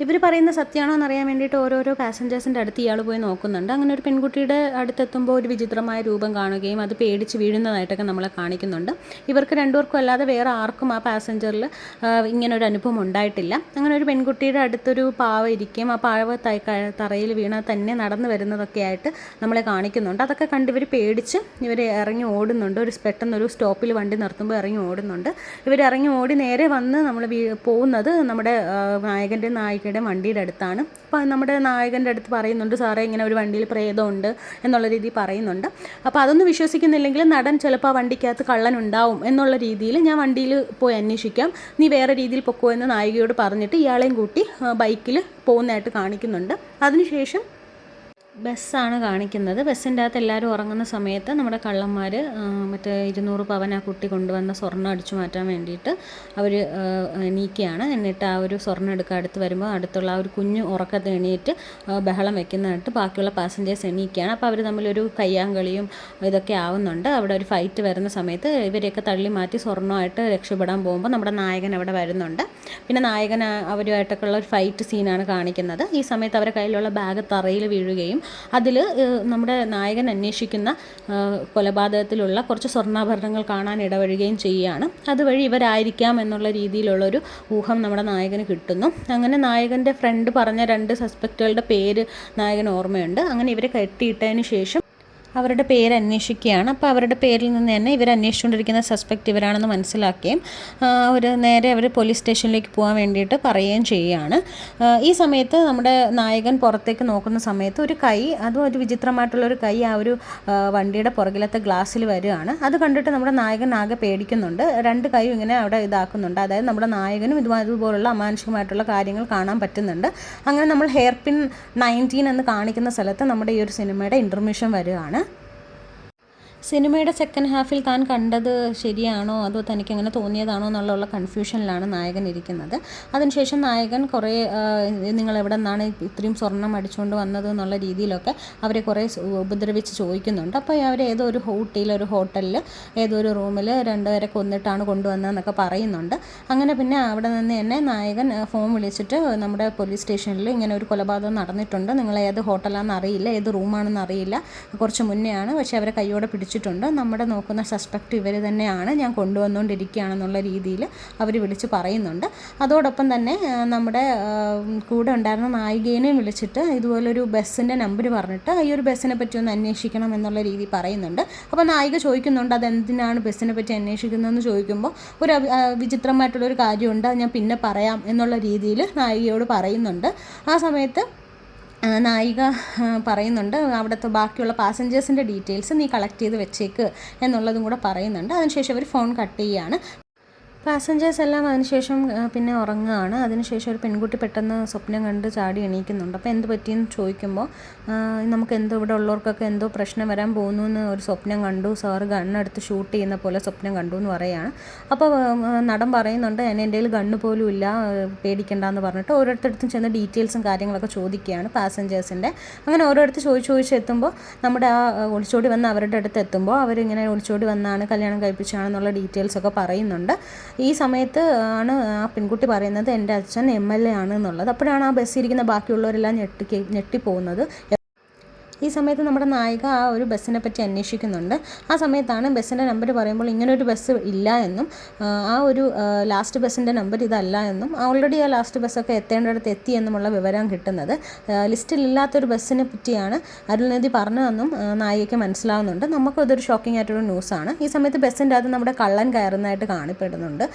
ഇവർ പറയുന്ന സത്യമാണോ എന്നറിയാൻ വേണ്ടിയിട്ട് ഓരോരോ പാസഞ്ചേഴ്സിൻ്റെ അടുത്ത് ഇയാൾ പോയി നോക്കുന്നുണ്ട്. അങ്ങനെ ഒരു പെൺകുട്ടിയുടെ അടുത്തെത്തുമ്പോൾ ഒരു വിചിത്രമായ രൂപം കാണുകയും അത് പേടിച്ച് വീഴുന്നതായിട്ടൊക്കെ നമ്മളെ കാണിക്കുന്നുണ്ട്. ഇവർക്ക് രണ്ടുപേർക്കും അല്ലാതെ വേറെ ആർക്കും ആ പാസഞ്ചറിൽ ഇങ്ങനെ ഒരു അനുഭവം ഉണ്ടായിട്ടില്ല. അങ്ങനെ ഒരു പെൺകുട്ടിയുടെ അടുത്തൊരു പാവ ഇരിക്കുകയും ആ പാവ തറയിൽ വീണ തന്നെ നടന്നു വരുന്നതൊക്കെ ആയിട്ട് നമ്മളെ കാണിക്കുന്നുണ്ട്. അതൊക്കെ കണ്ട് ഇവർ പേടിച്ച് ഇവർ ഇറങ്ങി ഓടുന്നുണ്ട്. പെട്ടെന്നൊരു സ്റ്റോപ്പിൽ വണ്ടി നിർത്തുമ്പോൾ ഇറങ്ങി ഓടുന്നുണ്ട്. ഇവർ ഇറങ്ങി ഓടി നേരെ വന്ന് നമ്മൾ പോകുന്നത് നമ്മുടെ നായികൻ്റെ വണ്ടിയുടെ അടുത്താണ്. അപ്പോൾ നമ്മുടെ നായകൻ്റെ അടുത്ത് പറയുന്നുണ്ട്, സാറേ ഇങ്ങനെ ഒരു വണ്ടിയിൽ പ്രേതമുണ്ട് എന്നുള്ള രീതിയിൽ പറയുന്നുണ്ട്. അപ്പോൾ അതൊന്നും വിശ്വസിക്കുന്നില്ലെങ്കിൽ നടൻ ചിലപ്പോൾ ആ വണ്ടിക്കകത്ത് കള്ളൻ ഉണ്ടാവും എന്നുള്ള രീതിയിൽ ഞാൻ വണ്ടിയിൽ പോയി അന്വേഷിക്കാം, നീ വേറെ രീതിയിൽ പൊക്കോ എന്ന് നായികയോട് പറഞ്ഞിട്ട് ഇയാളെയും കൂട്ടി ബൈക്കിൽ പോകുന്നതായിട്ട് കാണിക്കുന്നുണ്ട്. അതിനുശേഷം ബസ്സാണ് കാണിക്കുന്നത്. ബസ്സിൻ്റെ അകത്ത് എല്ലാവരും ഉറങ്ങുന്ന സമയത്ത് നമ്മുടെ കള്ളന്മാർ മറ്റേ 200 പവൻ ആ കുട്ടി കൊണ്ടുവന്ന സ്വർണ്ണം അടിച്ചു മാറ്റാൻ വേണ്ടിയിട്ട് അവർ എണീക്കുകയാണ്. എന്നിട്ട് ആ ഒരു സ്വർണ്ണം എടുക്കാൻ അടുത്ത് വരുമ്പോൾ അടുത്തുള്ള ആ ഒരു കുഞ്ഞ് ഉറക്കത്തിൽ എണീറ്റ് ബഹളം വെക്കുന്നതായിട്ട് ബാക്കിയുള്ള പാസഞ്ചേഴ്സ് എണീക്കുകയാണ്. അപ്പോൾ അവർ തമ്മിലൊരു കയ്യാങ്കളിയും ഇതൊക്കെ ആവുന്നുണ്ട്. അവിടെ ഒരു ഫൈറ്റ് വരുന്ന സമയത്ത് ഇവരെയൊക്കെ തള്ളി മാറ്റി സ്വർണ്ണമായിട്ട് രക്ഷപ്പെടാൻ പോകുമ്പോൾ നമ്മുടെ നായകൻ അവിടെ വരുന്നുണ്ട്. പിന്നെ നായകൻ അവരുമായിട്ടൊക്കെ ഉള്ള ഒരു ഫൈറ്റ് സീനാണ് കാണിക്കുന്നത്. ഈ സമയത്ത് അവരുടെ കയ്യിലുള്ള ബാഗ് തറയിൽ വീഴുകയും അതിൽ നമ്മുടെ നായകൻ അന്വേഷിക്കുന്ന കൊലപാതകത്തിലുള്ള കുറച്ച് സ്വർണ്ണാഭരണങ്ങൾ കാണാൻ ഇടവഴുകയും ചെയ്യുകയാണ്. അതുവഴി ഇവരായിരിക്കാം എന്നുള്ള രീതിയിലുള്ളൊരു ഊഹം നമ്മുടെ നായകന് കിട്ടുന്നു. അങ്ങനെ നായകൻ്റെ ഫ്രണ്ട് പറഞ്ഞ 2 സസ്പെക്റ്റുകളുടെ പേര് നായകൻ ഓർമ്മയുണ്ട്. അങ്ങനെ ഇവരെ കെട്ടിയിട്ടതിന് ശേഷം അവരുടെ പേര് അന്വേഷിക്കുകയാണ്. അപ്പോൾ അവരുടെ പേരിൽ നിന്ന് തന്നെ ഇവർ അന്വേഷിച്ചുകൊണ്ടിരിക്കുന്ന സസ്പെക്റ്റ് ഇവരാണെന്ന് മനസ്സിലാക്കുകയും നേരെ അവർ പോലീസ് സ്റ്റേഷനിലേക്ക് പോകാൻ വേണ്ടിയിട്ട് പറയുകയും ചെയ്യുകയാണ്. ഈ സമയത്ത് നമ്മുടെ നായകൻ പുറത്തേക്ക് നോക്കുന്ന സമയത്ത് ഒരു കൈ, അതും ഒരു വിചിത്രമായിട്ടുള്ളൊരു കൈ ആ ഒരു വണ്ടിയുടെ പുറകിലത്തെ ഗ്ലാസ്സിൽ വരികയാണ്. അത് കണ്ടിട്ട് നമ്മുടെ നായകൻ ആകെ പേടിക്കുന്നുണ്ട്. 2 കൈയും ഇങ്ങനെ അവിടെ ഇതാക്കുന്നുണ്ട്. അതായത് നമ്മുടെ നായകനും ഇതുപോലുള്ള അമാനുഷികമായിട്ടുള്ള കാര്യങ്ങൾ കാണാൻ പറ്റുന്നുണ്ട്. അങ്ങനെ നമ്മൾ ഹെയർ പിൻ 19 എന്ന് കാണിക്കുന്ന സ്ഥലത്ത് നമ്മുടെ ഈ ഒരു സിനിമയുടെ ഇൻ്റർമിഷൻ വരികയാണ്. സിനിമയുടെ സെക്കൻഡ് ഹാഫിൽ താൻ കണ്ടത് ശരിയാണോ അതോ തനിക്ക് അങ്ങനെ തോന്നിയതാണോ എന്നുള്ള കൺഫ്യൂഷനിലാണ് നായകൻ ഇരിക്കുന്നത്. അതിനുശേഷം നായകൻ കുറേ നിങ്ങൾ എവിടെ നിന്നാണ് ഇത്രയും സ്വർണം അടിച്ചുകൊണ്ട് വന്നത് എന്നുള്ള രീതിയിലൊക്കെ അവരെ കുറേ ഉപദ്രവിച്ച് ചോദിക്കുന്നുണ്ട്. അപ്പോൾ അവർ ഏതോ ഒരു ഒരു ഹോട്ടലിൽ ഏതോ ഒരു റൂമിൽ 2 പേരെ കൊന്നിട്ടാണ് കൊണ്ടുവന്നതെന്നൊക്കെ പറയുന്നുണ്ട്. അങ്ങനെ പിന്നെ അവിടെ നിന്ന് തന്നെ നായകൻ ഫോൺ വിളിച്ചിട്ട് നമ്മുടെ പോലീസ് സ്റ്റേഷനിൽ ഇങ്ങനെ ഒരു കൊലപാതകം നടന്നിട്ടുണ്ട്, നിങ്ങൾ ഏത് ഹോട്ടലാണെന്ന് അറിയില്ല, ഏത് റൂമാണെന്ന് അറിയില്ല, കുറച്ച് മുന്നെയാണ്, പക്ഷേ അവരെ കൈയോടെ പിടിച്ചിട്ടുണ്ട്, നമ്മുടെ നോക്കുന്ന സസ്പെക്റ്റ് ഇവർ തന്നെയാണ്, ഞാൻ കൊണ്ടുവന്നുകൊണ്ടിരിക്കുകയാണെന്നുള്ള രീതിയിൽ അവർ വിളിച്ച് പറയുന്നുണ്ട്. അതോടൊപ്പം തന്നെ നമ്മുടെ കൂടെ ഉണ്ടായിരുന്ന നായികേനെയും വിളിച്ചിട്ട് ഇതുപോലൊരു ബസ്സിൻ്റെ നമ്പർ പറഞ്ഞിട്ട് ഈ ഒരു ബസ്സിനെ പറ്റി ഒന്ന് അന്വേഷിക്കണം എന്നുള്ള രീതി പറയുന്നുണ്ട്. അപ്പോൾ നായിക ചോദിക്കുന്നുണ്ട് അതെന്തിനാണ് ബസ്സിനെ പറ്റി അന്വേഷിക്കുന്നതെന്ന് ചോദിക്കുമ്പോൾ ഒരു വിചിത്രമായിട്ടുള്ളൊരു കാര്യമുണ്ട്, അത് ഞാൻ പിന്നെ പറയാം എന്നുള്ള രീതിയിൽ നായികയോട് പറയുന്നുണ്ട്. ആ സമയത്ത് നായിക പറയുന്നുണ്ട് അവിടുത്തെ ബാക്കിയുള്ള പാസഞ്ചേഴ്സിൻ്റെ ഡീറ്റെയിൽസ് നീ കളക്ട് ചെയ്ത് വെച്ചേക്ക് എന്നുള്ളതും കൂടെ പറയുന്നുണ്ട്. അതിനുശേഷം അവർ ഫോൺ കട്ട് ചെയ്യുകയാണ്. പാസഞ്ചേഴ്സ് എല്ലാം അതിനുശേഷം പിന്നെ ഉറങ്ങുകയാണ്. അതിനുശേഷം ഒരു പെൺകുട്ടി പെട്ടെന്ന് സ്വപ്നം കണ്ട് ചാടി എണീക്കുന്നുണ്ട്. അപ്പോൾ എന്ത് പറ്റിയെന്ന് ചോദിക്കുമ്പോൾ നമുക്ക് എന്തോ ഇവിടെ ഉള്ളവർക്കൊക്കെ എന്തോ പ്രശ്നം വരാൻ പോകുന്നു എന്ന് ഒരു സ്വപ്നം കണ്ടു, സാറ് ഗണ്ണെടുത്ത് ഷൂട്ട് ചെയ്യുന്ന പോലെ സ്വപ്നം കണ്ടു എന്ന് പറയുകയാണ്. അപ്പോൾ നടൻ പറയുന്നുണ്ട് എൻ്റെ കയ്യിൽ ഗണ്ണ് പോലും ഇല്ല, പേടിക്കണ്ടെന്ന് പറഞ്ഞിട്ട് ഓരോരുത്തരടുത്തും ചെന്ന് ഡീറ്റെയിൽസും കാര്യങ്ങളൊക്കെ ചോദിക്കുകയാണ് പാസഞ്ചേഴ്സിൻ്റെ. അങ്ങനെ ഓരോരുത്തർ ചോദിച്ചെത്തുമ്പോൾ നമ്മുടെ ആ ഒളിച്ചോടി വന്ന് അവരുടെ അടുത്ത് എത്തുമ്പോൾ അവരിങ്ങനെ ഒളിച്ചോടി വന്നാണ്, കല്യാണം കഴിപ്പിച്ചാണെന്നുള്ള ഡീറ്റെയിൽസൊക്കെ പറയുന്നുണ്ട്. ഈ സമയത്ത് ആണ് ആ പെൺകുട്ടി പറയുന്നത് എൻ്റെ അച്ഛൻ MLA ആണ് എന്നുള്ളത്. അപ്പോഴാണ് ആ ബസ്സിരിക്കുന്ന ബാക്കിയുള്ളവരെല്ലാം ഞെട്ടിപ്പോകുന്നത്. ഈ സമയത്ത് നമ്മുടെ നായിക ആ ഒരു ബസ്സിനെ പറ്റി അന്വേഷിക്കുന്നുണ്ട്. ആ സമയത്താണ് ബസ്സിൻ്റെ നമ്പർ പറയുമ്പോൾ ഇങ്ങനൊരു ബസ് ഇല്ല എന്നും ആ ഒരു ലാസ്റ്റ് ബസ്സിൻ്റെ നമ്പർ ഇതല്ല എന്നും ഓൾറെഡി ആ ലാസ്റ്റ് ബസ്സൊക്കെ എത്തേണ്ടടുത്ത് എത്തി എന്നുമുള്ള വിവരം കിട്ടുന്നത്. ലിസ്റ്റിലില്ലാത്തൊരു ബസ്സിനെ പറ്റിയാണ് അരുൾനിധി പറഞ്ഞതെന്നും നായികയ്ക്ക് മനസ്സിലാവുന്നുണ്ട്. നമുക്കതൊരു ഷോക്കിംഗ് ആയിട്ടൊരു ന്യൂസാണ്. ഈ സമയത്ത് ബസ്സിൻ്റെ അത് നമ്മുടെ കള്ളൻ കയറുന്നതായിട്ട് കാണപ്പെടുന്നുണ്ട്.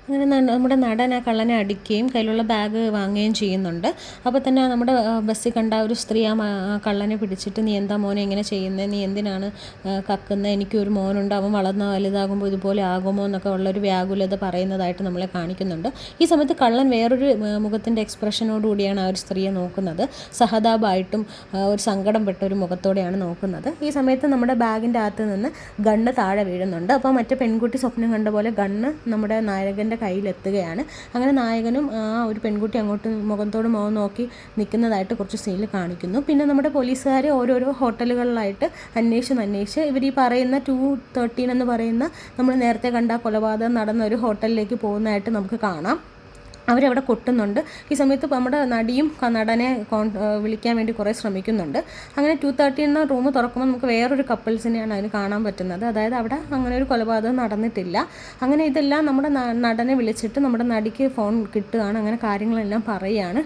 അങ്ങനെ നമ്മുടെ നടൻ ആ കള്ളനെ അടിക്കുകയും കയ്യിലുള്ള ബാഗ് വാങ്ങുകയും ചെയ്യുന്നുണ്ട്. അപ്പോൾ തന്നെ നമ്മുടെ ബസ്സിൽ കണ്ട ഒരു സ്ത്രീ ആ കള്ളനെ പിടിച്ചിട്ട് നീ എന്താ മോനെ ഇങ്ങനെ ചെയ്യുന്നത്, നീ എന്തിനാണ് കക്കുന്നത്, എനിക്കൊരു മോനുണ്ട്, അവൻ വളർന്ന വലുതാകുമ്പോൾ ഇതുപോലെ ആകുമോ എന്നൊക്കെ ഉള്ളൊരു വ്യാകുലത പറയുന്നതായിട്ട് നമ്മളെ കാണിക്കുന്നുണ്ട്. ഈ സമയത്ത് കള്ളൻ വേറൊരു മുഖത്തിൻ്റെ എക്സ്പ്രഷനോടുകൂടിയാണ് ആ ഒരു സ്ത്രീയെ നോക്കുന്നത്. സഹതാപമായിട്ടും ഒരു സങ്കടംപ്പെട്ട ഒരു മുഖത്തോടെയാണ് നോക്കുന്നത്. ഈ സമയത്ത് നമ്മുടെ ബാഗിൻ്റെ അകത്ത് നിന്ന് ഗണ്ണ് താഴെ വീഴുന്നുണ്ട്. അപ്പോൾ മറ്റേ പെൺകുട്ടി സ്വപ്നം കണ്ട പോലെ ഗണ്ണ് നമ്മുടെ നായകൻ്റെ കയ്യിലെത്തുകയാണ്. അങ്ങനെ നായകനും ആ ഒരു പെൺകുട്ടി അങ്ങോട്ട് മുഖത്തോട് മുഖം നോക്കി നിൽക്കുന്നതായിട്ട് കുറച്ച് സീനിൽ കാണിക്കുന്നു. പിന്നെ നമ്മുടെ പോലീസുകാർ ഓരോരോ ഹോട്ടലുകളിലായിട്ട് അന്വേഷിച്ച് ഇവർ ഈ പറയുന്ന 213 എന്ന് പറയുന്ന നമ്മൾ നേരത്തെ കണ്ട കൊലപാതകം നടന്ന ഒരു ഹോട്ടലിലേക്ക് പോകുന്നതായിട്ട് നമുക്ക് കാണാം. അവരവിടെ കൊട്ടുന്നുണ്ട്. ഈ സമയത്ത് നമ്മുടെ നടിയും നടനെ വിളിക്കാൻ വേണ്ടി കുറേ ശ്രമിക്കുന്നുണ്ട്. അങ്ങനെ 213 എന്ന റൂം തുറക്കുമ്പോൾ നമുക്ക് വേറൊരു കപ്പിൾസിനെയാണ് അതിന് കാണാൻ പറ്റുന്നത്. അതായത് അവിടെ അങ്ങനെ ഒരു കൊലപാതകം നടന്നിട്ടില്ല. അങ്ങനെ ഇതെല്ലാം നമ്മുടെ നടനെ വിളിച്ചിട്ട് നമ്മുടെ നടിക്ക് ഫോൺ കിട്ടുകയാണ്. അങ്ങനെ കാര്യങ്ങളെല്ലാം പറയുകയാണ്.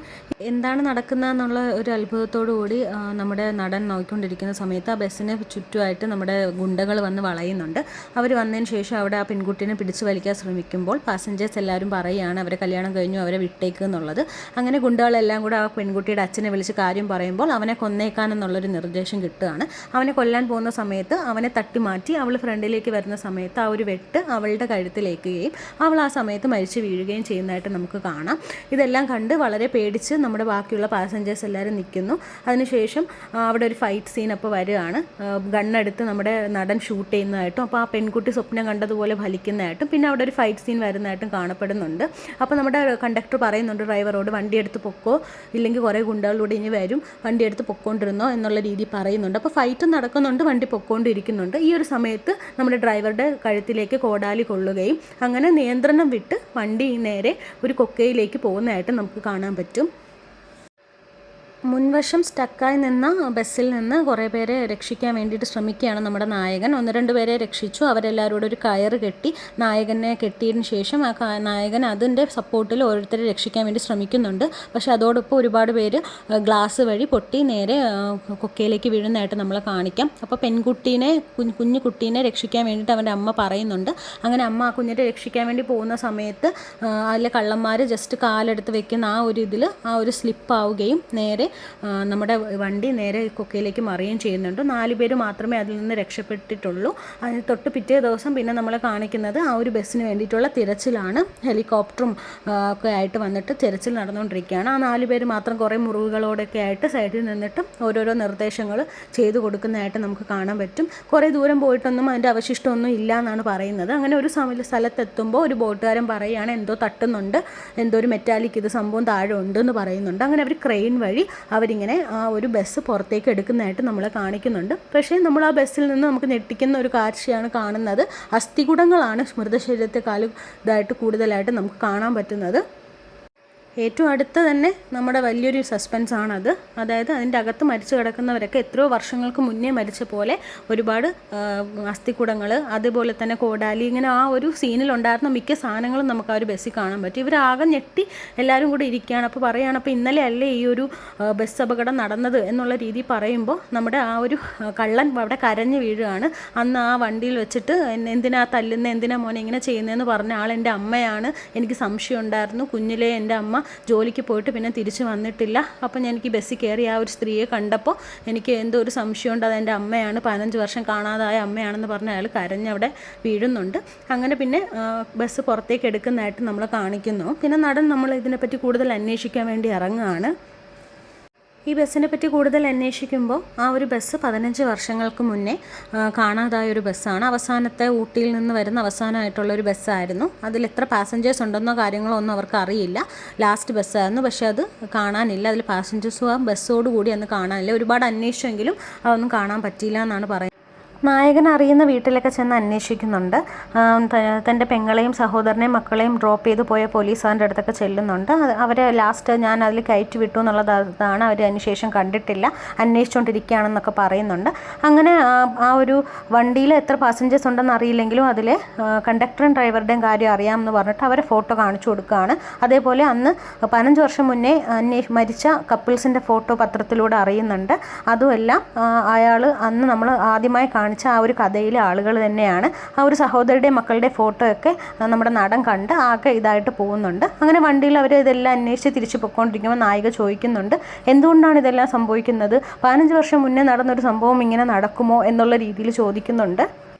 എന്താണ് നടക്കുന്നതെന്നുള്ള ഒരു അത്ഭുതത്തോടു കൂടി നമ്മുടെ നടൻ നോക്കിക്കൊണ്ടിരിക്കുന്ന സമയത്ത് ആ ബസ്സിന് ചുറ്റുമായിട്ട് നമ്മുടെ ഗുണ്ടകൾ വന്ന് വളയുന്നുണ്ട്. അവർ വന്നതിന് ശേഷം അവിടെ ആ പെൺകുട്ടീനെ പിടിച്ചു വലിക്കാൻ ശ്രമിക്കുമ്പോൾ പാസഞ്ചേഴ്സ് എല്ലാവരും പറയുകയാണ് അവരെ കല്യാണം കഴിഞ്ഞു, അവരെ വിട്ടേക്ക് എന്നുള്ളത്. അങ്ങനെ ഗുണ്ടകളെല്ലാം കൂടെ ആ പെൺകുട്ടിയുടെ അച്ഛനെ വിളിച്ച് കാര്യം പറയുമ്പോൾ അവനെ കൊന്നേക്കാനെന്നുള്ളൊരു നിർദ്ദേശം കിട്ടുകയാണ്. അവനെ കൊല്ലാൻ പോകുന്ന സമയത്ത് അവനെ തട്ടി മാറ്റി അവൾ ഫ്രണ്ടിലേക്ക് വരുന്ന സമയത്ത് ആ ഒരു വെട്ട് അവളുടെ കഴുത്തിലേക്കുകയും അവൾ ആ സമയത്ത് മരിച്ചു വീഴുകയും ചെയ്യുന്നതായിട്ട് നമുക്ക് കാണാം. ഇതെല്ലാം കണ്ട് വളരെ പേടിച്ച് നമ്മുടെ ബാക്കിയുള്ള പാസഞ്ചേഴ്സ് എല്ലാവരും നിൽക്കുന്നു. അതിനുശേഷം അവിടെ ഒരു ഫൈറ്റ് സീൻ അപ്പോൾ വരികയാണ്. ഗണ്ണെടുത്ത് നമ്മുടെ നടൻ ഷൂട്ട് ചെയ്യുന്നതായിട്ടും അപ്പോൾ ആ പെൺകുട്ടി സ്വപ്നം കണ്ടതുപോലെ ഫലിക്കുന്നതായിട്ടും പിന്നെ അവിടെ ഒരു ഫൈറ്റ് സീൻ വരുന്നതായിട്ടും കാണപ്പെടുന്നുണ്ട്. അപ്പോൾ നമ്മുടെ കണ്ടക്ടർ പറയുന്നുണ്ട് ഡ്രൈവറോട് വണ്ടി എടുത്ത് പൊക്കോ, ഇല്ലെങ്കിൽ കുറേ ഗുണ്ടകളിലൂടെ ഇനി വരും, വണ്ടി എടുത്ത് പൊക്കോണ്ടിരുന്നോ എന്നുള്ള രീതി പറയുന്നുണ്ട്. അപ്പോൾ ഫൈറ്റും നടക്കുന്നുണ്ട്, വണ്ടി പൊക്കോണ്ടിരിക്കുന്നുണ്ട്. ഈ ഒരു സമയത്ത് നമ്മുടെ ഡ്രൈവറുടെ കഴുത്തിലേക്ക് കോടാലി കൊള്ളുകയും അങ്ങനെ നിയന്ത്രണം വിട്ട് വണ്ടി നേരെ ഒരു കൊക്കയിലേക്ക് പോകുന്നതായിട്ട് നമുക്ക് കാണാൻ പറ്റും. മുൻവശം സ്റ്റക്കായി നിന്ന ബസ്സിൽ നിന്ന് കുറേ പേരെ രക്ഷിക്കാൻ വേണ്ടിയിട്ട് ശ്രമിക്കുകയാണ് നമ്മുടെ നായകൻ. 1-2 പേരെ രക്ഷിച്ചു. അവരെല്ലാവരോടും ഒരു കയറ് കെട്ടി നായകനെ കെട്ടിയതിന് ശേഷം ആ നായകൻ അതിൻ്റെ സപ്പോർട്ടിൽ ഓരോരുത്തരെ രക്ഷിക്കാൻ വേണ്ടി ശ്രമിക്കുന്നുണ്ട്. പക്ഷേ അതോടൊപ്പം ഒരുപാട് പേര് ഗ്ലാസ് വഴി പൊട്ടി നേരെ കൊക്കയിലേക്ക് വീഴുന്നതായിട്ട് നമ്മളെ കാണിക്കാം. അപ്പോൾ പെൺകുട്ടീനെ കുഞ്ഞു കുട്ടീനെ രക്ഷിക്കാൻ വേണ്ടിയിട്ട് അവൻ്റെ അമ്മ പറയുന്നുണ്ട്. അങ്ങനെ അമ്മ ആ കുഞ്ഞിനെ രക്ഷിക്കാൻ വേണ്ടി പോകുന്ന സമയത്ത് അതിലെ കള്ളന്മാർ ജസ്റ്റ് കാലെടുത്ത് വെക്കുന്ന ആ ഒരു ഇതിൽ ആ ഒരു സ്ലിപ്പാവുകയും നേരെ നമ്മുടെ വണ്ടി നേരെ കൊക്കയിലേക്ക് മറിയുകയും ചെയ്യുന്നുണ്ട്. 4 പേര് മാത്രമേ അതിൽ നിന്ന് രക്ഷപ്പെട്ടിട്ടുള്ളൂ. അതിന് തൊട്ട് പിറ്റേ ദിവസം പിന്നെ നമ്മളെ കാണിക്കുന്നത് ആ ഒരു ബസ്സിന് വേണ്ടിയിട്ടുള്ള തിരച്ചിലാണ്. ഹെലികോപ്റ്ററും ഒക്കെ ആയിട്ട് വന്നിട്ട് തിരച്ചിൽ നടന്നുകൊണ്ടിരിക്കുകയാണ്. ആ 4 പേര് മാത്രം കുറേ മുറിവുകളോടൊക്കെ ആയിട്ട് സൈഡിൽ നിന്നിട്ട് ഓരോരോ നിർദ്ദേശങ്ങൾ ചെയ്തു കൊടുക്കുന്നതായിട്ട് നമുക്ക് കാണാൻ പറ്റും. കുറേ ദൂരം പോയിട്ടൊന്നും അതിൻ്റെ അവശിഷ്ടമൊന്നും ഇല്ല എന്നാണ് പറയുന്നത്. അങ്ങനെ ഒരു സ്ഥലത്തെത്തുമ്പോൾ ഒരു ബോട്ടുകാരൻ പറയുകയാണ് എന്തോ തട്ടുന്നുണ്ട്, എന്തോ ഒരു മെറ്റാലിക് ഇത് സംഭവം താഴെ ഉണ്ടെന്ന് പറയുന്നുണ്ട്. അങ്ങനെ അവർ ക്രെയിൻ വഴി അവരിങ്ങനെ ആ ഒരു ബസ് പുറത്തേക്ക് എടുക്കുന്നതായിട്ട് നമ്മളെ കാണിക്കുന്നുണ്ട്. പക്ഷേ നമ്മൾ ആ ബസ്സിൽ നിന്ന് നമുക്ക് ഞെട്ടിക്കുന്ന ഒരു കാഴ്ചയാണ് കാണുന്നത്. അസ്ഥികൂടങ്ങളാണ് മൃതശരീരത്തെക്കാളും ഇതായിട്ട് കൂടുതലായിട്ട് നമുക്ക് കാണാൻ പറ്റുന്നത്. ഏറ്റവും അടുത്ത് തന്നെ നമ്മുടെ വലിയൊരു സസ്പെൻസാണത്. അതായത് അതിൻ്റെ അകത്ത് മരിച്ചു കിടക്കുന്നവരൊക്കെ എത്രയോ വർഷങ്ങൾക്ക് മുന്നേ മരിച്ച പോലെ ഒരുപാട് അസ്ഥികൂടങ്ങൾ, അതുപോലെ തന്നെ കോടാലി, ഇങ്ങനെ ആ ഒരു സീനിലുണ്ടായിരുന്ന മിക്ക സാധനങ്ങളും നമുക്ക് ആ ഒരു ബസ്സിൽ കാണാൻ പറ്റും. ഇവരാകെ ഞെട്ടി എല്ലാവരും കൂടി ഇരിക്കുകയാണ്. അപ്പോൾ പറയുകയാണ് അപ്പോൾ ഇന്നലെ അല്ലേ ഈ ഒരു ബസ് അപകടം നടന്നത് എന്നുള്ള രീതി പറയുമ്പോൾ നമ്മുടെ ആ ഒരു കള്ളൻ അവിടെ കരഞ്ഞു വീഴുകയാണ്. അന്ന് ആ വണ്ടിയിൽ വെച്ചിട്ട് എന്തിനാ തല്ലുന്നത്, എന്തിനാ മോനെ ഇങ്ങനെ ചെയ്യുന്നതെന്ന് പറഞ്ഞ ആൾ എൻ്റെ അമ്മയാണ്, എനിക്ക് സംശയം ഉണ്ടായിരുന്നു, കുഞ്ഞിലേ എൻ്റെ അമ്മ ജോലിക്ക് പോയിട്ട് പിന്നെ തിരിച്ച് വന്നിട്ടില്ല. അപ്പം എനിക്ക് ബസ്സിൽ കയറി ആ ഒരു സ്ത്രീയെ കണ്ടപ്പോൾ എനിക്ക് എന്തോ ഒരു സംശയമുണ്ട്, അതെൻ്റെ അമ്മയാണ്, 15 വർഷം കാണാതായ അമ്മയാണെന്ന് പറഞ്ഞ് അയാൾ കരഞ്ഞവിടെ വീഴുന്നുണ്ട്. അങ്ങനെ പിന്നെ ബസ് പുറത്തേക്ക് എടുക്കുന്നതായിട്ട് നമ്മൾ കാണിക്കുന്നു. പിന്നെ നടൻ നമ്മൾ ഇതിനെപ്പറ്റി കൂടുതൽ അന്വേഷിക്കാൻ വേണ്ടി ഇറങ്ങുകയാണ്. ഈ ബസ്സിനെ പറ്റി കൂടുതൽ അന്വേഷിക്കുമ്പോൾ ആ ഒരു ബസ് 15 വർഷങ്ങൾക്ക് മുന്നേ കാണാതായൊരു ബസ്സാണ്. അവസാനത്തെ ഊട്ടിയിൽ നിന്ന് വരുന്ന അവസാനമായിട്ടുള്ളൊരു ബസ്സായിരുന്നു. അതിൽ എത്ര പാസഞ്ചേഴ്സ് ഉണ്ടെന്നോ കാര്യങ്ങളോ ഒന്നും അവർക്ക് അറിയില്ല. ലാസ്റ്റ് ബസ്സായിരുന്നു, പക്ഷേ അത് കാണാനില്ല. അതിൽ പാസഞ്ചേഴ്സും ആ ബസ്സോട് കൂടി അന്ന് കാണാനില്ല. ഒരുപാട് അന്വേഷിച്ചെങ്കിലും അതൊന്നും കാണാൻ പറ്റിയില്ല എന്നാണ് പറയുന്നത്. നായകൻ അറിയുന്ന വീട്ടിലൊക്കെ ചെന്ന് അന്വേഷിക്കുന്നുണ്ട്. തൻ്റെ പെങ്ങളെയും സഹോദരനെയും മക്കളെയും ഡ്രോപ്പ് ചെയ്ത് പോയ പോലീസ് അവൻ്റെ അടുത്തൊക്കെ ചെല്ലുന്നുണ്ട്. അവരെ ലാസ്റ്റ് ഞാൻ അതിൽ കയറ്റി വിട്ടു എന്നുള്ളതാണ്. അവർ അതിനുശേഷം കണ്ടിട്ടില്ല, അന്വേഷിച്ചുകൊണ്ടിരിക്കുകയാണെന്നൊക്കെ പറയുന്നുണ്ട്. അങ്ങനെ ആ ഒരു വണ്ടിയിൽ എത്ര പാസഞ്ചേഴ്സ് ഉണ്ടെന്ന് അറിയില്ലെങ്കിലും അതിൽ കണ്ടക്ടറും ഡ്രൈവറുടെയും കാര്യം അറിയാമെന്ന് പറഞ്ഞിട്ട് അവരെ ഫോട്ടോ കാണിച്ചു കൊടുക്കുകയാണ്. അതേപോലെ അന്ന് 15 വർഷം മുന്നേ മരിച്ച കപ്പിൾസിൻ്റെ ഫോട്ടോ പത്രത്തിലൂടെ അറിയുന്നുണ്ട്. അതുമെല്ലാം അയാൾ അന്ന് നമ്മൾ ആദ്യമായി കാണിച്ച ആ ഒരു കഥയിലെ ആളുകൾ തന്നെയാണ്. ആ ഒരു സഹോദരിയുടെ മക്കളുടെ ഫോട്ടോ ഒക്കെ നമ്മുടെ നടൻ കണ്ട് ആകെ ഇതായിട്ട് പോകുന്നുണ്ട്. അങ്ങനെ വണ്ടിയിൽ അവർ ഇതെല്ലാം അന്വേഷിച്ച് തിരിച്ചു പൊയ്ക്കൊണ്ടിരിക്കുമ്പോൾ നായിക ചോദിക്കുന്നുണ്ട്, എന്തുകൊണ്ടാണ് ഇതെല്ലാം സംഭവിക്കുന്നത്? 15 വർഷം മുന്നേ നടന്നൊരു സംഭവം ഇങ്ങനെ നടക്കുമോ എന്നുള്ള രീതിയിൽ ചോദിക്കുന്നുണ്ട്.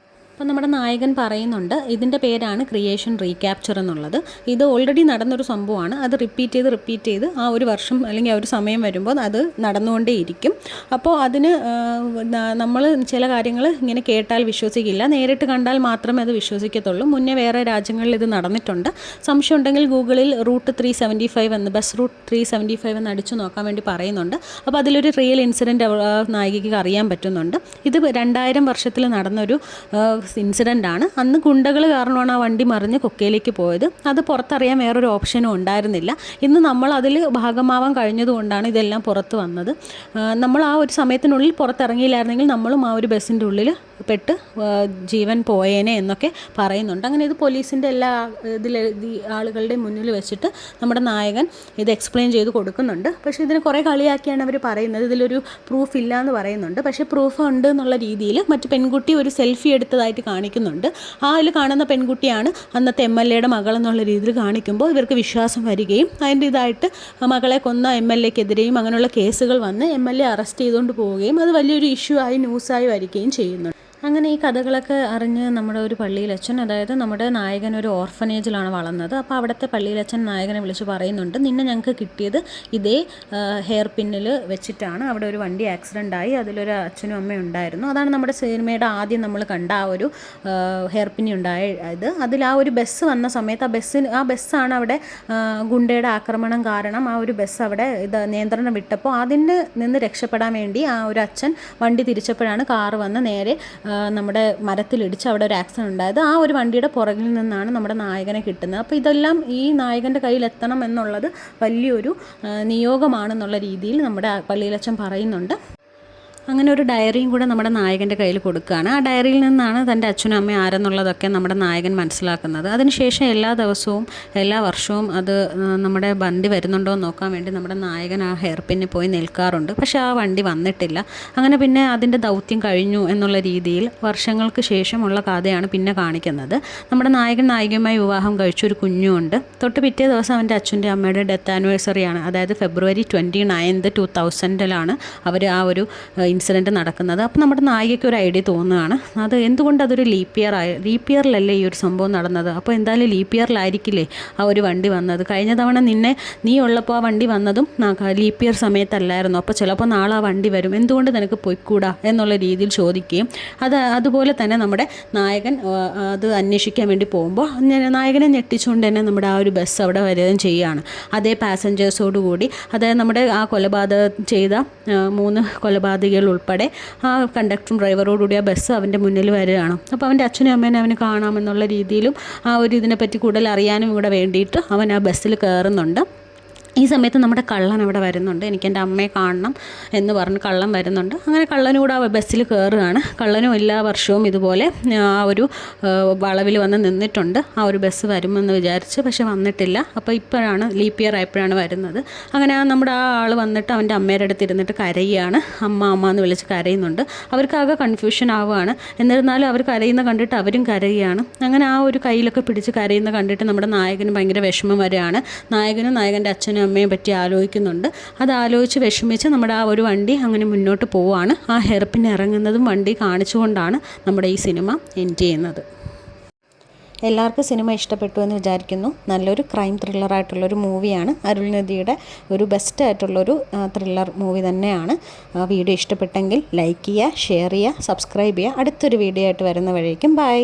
അപ്പോൾ നമ്മുടെ നായകൻ പറയുന്നുണ്ട്, ഇതിൻ്റെ പേരാണ് ക്രിയേഷൻ റീക്യാപ്ചർ എന്നുള്ളത്. ഇത് ഓൾറെഡി നടന്നൊരു സംഭവമാണ്. അത് റിപ്പീറ്റ് ചെയ്ത് ആ ഒരു വർഷം അല്ലെങ്കിൽ ആ ഒരു സമയം വരുമ്പോൾ അത് നടന്നുകൊണ്ടേയിരിക്കും. അപ്പോൾ അതിന് നമ്മൾ ചില കാര്യങ്ങൾ ഇങ്ങനെ കേട്ടാൽ വിശ്വസിക്കില്ല, നേരിട്ട് കണ്ടാൽ മാത്രമേ അത് വിശ്വസിക്കത്തുള്ളൂ. മുന്നേ വേറെ രാജ്യങ്ങളിൽ ഇത് നടന്നിട്ടുണ്ട്. സംശയം ഉണ്ടെങ്കിൽ ഗൂഗിളിൽ റൂട്ട് 375 എന്ന്, ബസ് റൂട്ട് 375 എന്ന് അടിച്ചു നോക്കാൻ വേണ്ടി പറയുന്നുണ്ട്. അപ്പോൾ അതിലൊരു റിയൽ ഇൻസിഡൻറ്റ് നായികയ്ക്ക് അറിയാൻ പറ്റുന്നുണ്ട്. ഇത് 2000 വർഷത്തിൽ നടന്നൊരു ഇൻസിഡൻ്റാണ്. അന്ന് ഗുണ്ടകൾ കാരണമാണ് ആ വണ്ടി മറിഞ്ഞ് കൊക്കയിലേക്ക് പോയത്. അത് പുറത്തറിയാൻ വേറൊരു ഓപ്ഷനും ഉണ്ടായിരുന്നില്ല. ഇന്ന് നമ്മൾ അതിൽ ഭാഗമാവാൻ കഴിഞ്ഞതുകൊണ്ടാണ് ഇതെല്ലാം പുറത്ത് വന്നത്. നമ്മൾ ആ ഒരു സമയത്തിനുള്ളിൽ പുറത്തിറങ്ങിയില്ലായിരുന്നെങ്കിൽ നമ്മളും ആ ഒരു ബസ്സിൻ്റെ ഉള്ളിൽ പെട്ട് ജീവൻ പോയേനെ എന്നൊക്കെ പറയുന്നുണ്ട്. അങ്ങനെ ഇത് പോലീസിൻ്റെ എല്ലാ ആളുകളുടെ മുന്നിൽ വെച്ചിട്ട് നമ്മുടെ നായകൻ ഇത് എക്സ്പ്ലെയിൻ ചെയ്ത് കൊടുക്കുന്നുണ്ട്. പക്ഷേ ഇതിന് കുറേ കളിയാക്കിയാണ് അവർ പറയുന്നത്. ഇതിലൊരു പ്രൂഫ് ഇല്ല എന്ന് പറയുന്നുണ്ട്. പക്ഷേ പ്രൂഫ് ഉണ്ട് എന്നുള്ള രീതിയിൽ മറ്റു പെൺകുട്ടി ഒരു സെൽഫി എടുത്തതായിട്ട് കാണിക്കുന്നുണ്ട്. അതിൽ കാണുന്ന പെൺകുട്ടിയാണ് അന്നത്തെ MLA യുടെ മകളെന്നുള്ള രീതിയിൽ കാണിക്കുമ്പോൾ ഇവർക്ക് വിശ്വാസം വരികയും അതിൻ്റെ ഇതായിട്ട് മകളെ കൊന്ന MLA ക്കെതിരെയും അങ്ങനെയുള്ള കേസുകൾ വന്ന് MLA അറസ്റ്റ് ചെയ്തുകൊണ്ട് പോവുകയും അത് വലിയൊരു ഇഷ്യൂ ആയി ന്യൂസായി വരികയും ചെയ്യുന്നുണ്ട്. അങ്ങനെ ഈ കഥകളൊക്കെ അറിഞ്ഞ് നമ്മുടെ ഒരു പള്ളിയിലച്ഛൻ, അതായത് നമ്മുടെ നായകൻ ഒരു ഓർഫനേജിലാണ് വളർന്നത്. അപ്പോൾ അവിടുത്തെ പള്ളിയിലച്ഛൻ നായകനെ വിളിച്ച് പറയുന്നുണ്ട്, നിന്നെ ഞങ്ങൾക്ക് കിട്ടിയത് ഇതേ ഹെയർ പിന്നിൽ വെച്ചിട്ടാണ്. അവിടെ ഒരു വണ്ടി ആക്സിഡൻ്റ് ആയി, അതിലൊരു അച്ഛനും അമ്മയും ഉണ്ടായിരുന്നു. അതാണ് നമ്മുടെ സിനിമയുടെ ആദ്യം നമ്മൾ കണ്ട ആ ഒരു ഹെയർ പിന്നി ഉണ്ടായത്. അതിൽ ആ ഒരു ബസ് വന്ന സമയത്ത് ആ ബസ്സാണ് അവിടെ ഗുണ്ടയുടെ ആക്രമണം കാരണം ആ ഒരു ബസ് അവിടെ നിയന്ത്രണം വിട്ടപ്പോൾ അതിന് നിന്ന് രക്ഷപ്പെടാൻ വേണ്ടി ആ ഒരു അച്ഛൻ വണ്ടി തിരിച്ചപ്പോഴാണ് കാറ് വന്ന് നേരെ നമ്മുടെ മരത്തിലിടിച്ച് അവിടെ ഒരു ആക്സിഡൻറ്റ് ഉണ്ടായത്. ആ ഒരു വണ്ടിയുടെ പുറകിൽ നിന്നാണ് നമ്മുടെ നായകനെ കിട്ടുന്നത്. അപ്പോൾ ഇതെല്ലാം ഈ നായകൻ്റെ കയ്യിൽ എത്തണം എന്നുള്ളത് വലിയൊരു നിയോഗമാണെന്നുള്ള രീതിയിൽ നമ്മുടെ പള്ളിയിലച്ഛൻ പറയുന്നുണ്ട്. അങ്ങനെ ഒരു ഡയറിയും കൂടെ നമ്മുടെ നായകൻ്റെ കയ്യിൽ കൊടുക്കുകയാണ്. ആ ഡയറിയിൽ നിന്നാണ് തൻ്റെ അച്ഛനും അമ്മയും ആരെന്നുള്ളതൊക്കെ നമ്മുടെ നായകൻ മനസ്സിലാക്കുന്നത്. അതിനുശേഷം എല്ലാ ദിവസവും എല്ലാ വർഷവും അത് നമ്മുടെ വണ്ടി വരുന്നുണ്ടോ എന്ന് നോക്കാൻ വേണ്ടി നമ്മുടെ നായകൻ ആ ഹെയർ പിന്നിൽ പോയി നിൽക്കാറുണ്ട്. പക്ഷേ ആ വണ്ടി വന്നിട്ടില്ല. അങ്ങനെ പിന്നെ അതിൻ്റെ ദൗത്യം കഴിഞ്ഞു എന്നുള്ള രീതിയിൽ വർഷങ്ങൾക്ക് ശേഷമുള്ള കഥയാണ് പിന്നെ കാണിക്കുന്നത്. നമ്മുടെ നായകൻ നായികയുമായി വിവാഹം കഴിച്ചൊരു കുഞ്ഞുമുണ്ട്. തൊട്ട് പിറ്റേ ദിവസം അവൻ്റെ അച്ഛൻ്റെ അമ്മയുടെ ഡെത്ത് ആനിവേഴ്സറിയാണ്. അതായത് February 29, 2000 അവർ ആ ഒരു ഇൻസിഡൻറ്റ് നടക്കുന്നത്. അപ്പോൾ നമ്മുടെ നായികയ്ക്ക് ഒരു ഐഡിയ തോന്നുകയാണ്, അത് എന്തുകൊണ്ട് അതൊരു ലീപ്പ് ഇയറിലല്ലേ ഈ ഒരു സംഭവം നടന്നത്, അപ്പോൾ എന്തായാലും ലീപ്പ് ഇയറിലായിരിക്കില്ലേ ആ ഒരു വണ്ടി വന്നത്. കഴിഞ്ഞ തവണ നീ ഉള്ളപ്പോൾ ആ വണ്ടി വന്നതും ലീപ്പ് ഇയർ സമയത്തല്ലായിരുന്നു, അപ്പോൾ ചിലപ്പോൾ നാളെ ആ വണ്ടി വരും, എന്തുകൊണ്ട് നിനക്ക് പോയിക്കൂടാ എന്നുള്ള രീതിയിൽ ചോദിക്കുകയും അതുപോലെ തന്നെ നമ്മുടെ നായകൻ അത് അന്വേഷിക്കാൻ വേണ്ടി പോകുമ്പോൾ നായകനെ ഞെട്ടിച്ചുകൊണ്ട് തന്നെ നമ്മുടെ ആ ഒരു ബസ് അവിടെ വരികയും ചെയ്യുകയാണ്. അതേ പാസഞ്ചേഴ്സോടുകൂടി, അതായത് നമ്മുടെ ആ കൊലപാതകം ചെയ്ത 3 കൊലപാതകികൾ ഉൾപ്പെടെ ആ കണ്ടക്ടറും ഡ്രൈവറോടുകൂടി ആ ബസ് അവൻ്റെ മുന്നിൽ വരികയാണ്. അപ്പോൾ അവൻ്റെ അച്ഛനും അമ്മേനെ അവന് കാണാമെന്നുള്ള രീതിയിലും ആ ഒരു ഇതിനെപ്പറ്റി കൂടുതൽ അറിയാനും കൂടെ വേണ്ടിയിട്ട് അവൻ ആ ബസ്സിൽ കയറുന്നുണ്ട്. ഈ സമയത്ത് നമ്മുടെ കള്ളൻ അവിടെ വരുന്നുണ്ട്. എനിക്ക് എൻ്റെ അമ്മയെ കാണണം എന്ന് പറഞ്ഞ് കള്ളൻ വരുന്നുണ്ട്. അങ്ങനെ കള്ളനും കൂടെ ആ ബസ്സിൽ കയറുകയാണ്. കള്ളനും എല്ലാ വർഷവും ഇതുപോലെ ആ ഒരു വളവിൽ വന്ന് നിന്നിട്ടുണ്ട്, ആ ഒരു ബസ് വരുമെന്ന് വിചാരിച്ച്. പക്ഷെ വന്നിട്ടില്ല. അപ്പോൾ ഇപ്പോഴാണ് ലീപ്പ് ഇയർ ആയപ്പോഴാണ് വരുന്നത്. അങ്ങനെ നമ്മുടെ ആ ആൾ വന്നിട്ട് അവൻ്റെ അമ്മയുടെ അടുത്ത് ഇരുന്നിട്ട് കരയുകയാണ്. അമ്മ അമ്മ എന്ന് വിളിച്ച് കരയുന്നുണ്ട്. അവർക്കാകെ കൺഫ്യൂഷൻ ആവുകയാണ്. എന്നിരുന്നാലും അവർ കരയുന്ന കണ്ടിട്ട് അവരും കരയുകയാണ്. അങ്ങനെ ആ ഒരു കയ്യിലൊക്കെ പിടിച്ച് കരയുന്ന കണ്ടിട്ട് നമ്മുടെ നായകന് ഭയങ്കര വിഷമം വരികയാണ്. നായകനും നായകൻ്റെ അച്ഛനും അമ്മയെ പറ്റി ആലോചിക്കുന്നുണ്ട്. അത് ആലോചിച്ച് വിഷമിച്ച് നമ്മുടെ ആ ഒരു വണ്ടി അങ്ങനെ മുന്നോട്ട് പോവുകയാണ്. ആ ഹെയർപിൻ ഇറങ്ങുന്നതും വണ്ടി കാണിച്ചുകൊണ്ടാണ് നമ്മുടെ ഈ സിനിമ എൻഡ് ചെയ്യുന്നത്. എല്ലാവർക്കും സിനിമ ഇഷ്ടപ്പെട്ടു എന്ന് വിചാരിക്കുന്നു. നല്ലൊരു ക്രൈം ത്രില്ലറായിട്ടുള്ളൊരു മൂവിയാണ്. അരുൾനിധിയുടെ ഒരു ബെസ്റ്റായിട്ടുള്ളൊരു ത്രില്ലർ മൂവി തന്നെയാണ്. വീഡിയോ ഇഷ്ടപ്പെട്ടെങ്കിൽ ലൈക്ക് ചെയ്യുക, ഷെയർ ചെയ്യുക, സബ്സ്ക്രൈബ് ചെയ്യുക. അടുത്തൊരു വീഡിയോ ആയിട്ട് വരുന്ന വരേക്കും ബൈ.